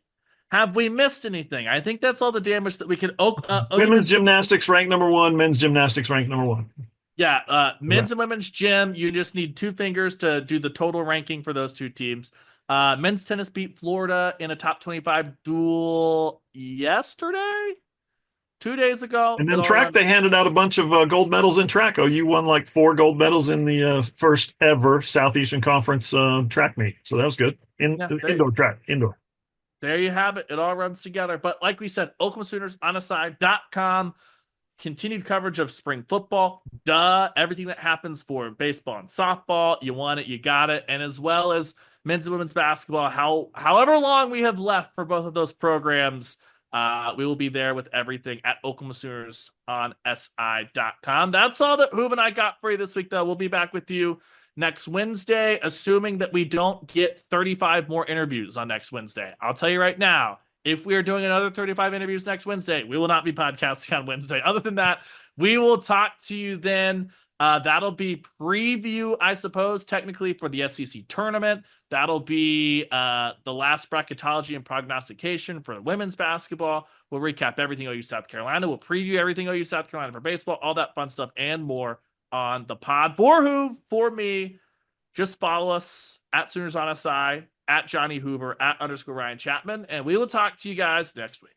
have we missed anything? I think that's all the damage that we can. Women's gymnastics ranked number 1. Men's gymnastics ranked number 1. Yeah. Men's and women's gym. You just need 2 fingers to do the total ranking for those 2 teams. Men's tennis beat Florida in a top 25 duel yesterday. 2 days ago. And then track, they handed out a bunch of gold medals in track. You won like 4 gold medals in the first ever Southeastern Conference track meet. So that was good. Indoor track. There you have it. It all runs together. But like we said, OklahomaSoonersOnAside.com. Continued coverage of spring football, everything that happens for baseball and softball. You want it, you got it. And as well as men's and women's basketball, however long we have left for both of those programs, we will be there with everything at Oklahoma Sooners on SI.com. That's all that Hoover and I got for you this week, though. We'll be back with you next Wednesday, assuming that we don't get 35 more interviews on next Wednesday. I'll tell you right now, if we are doing another 35 interviews next Wednesday, we will not be podcasting on Wednesday. Other than that, we will talk to you then. That'll be preview, I suppose, technically for the SEC tournament. That'll be the last bracketology and prognostication for women's basketball. We'll recap everything OU South Carolina. We'll preview everything OU South Carolina for baseball, all that fun stuff and more on the pod. For Hoove, for me, just follow us at Sooners on SI, at Johnny Hoover, at _Ryan Chapman, and we will talk to you guys next week.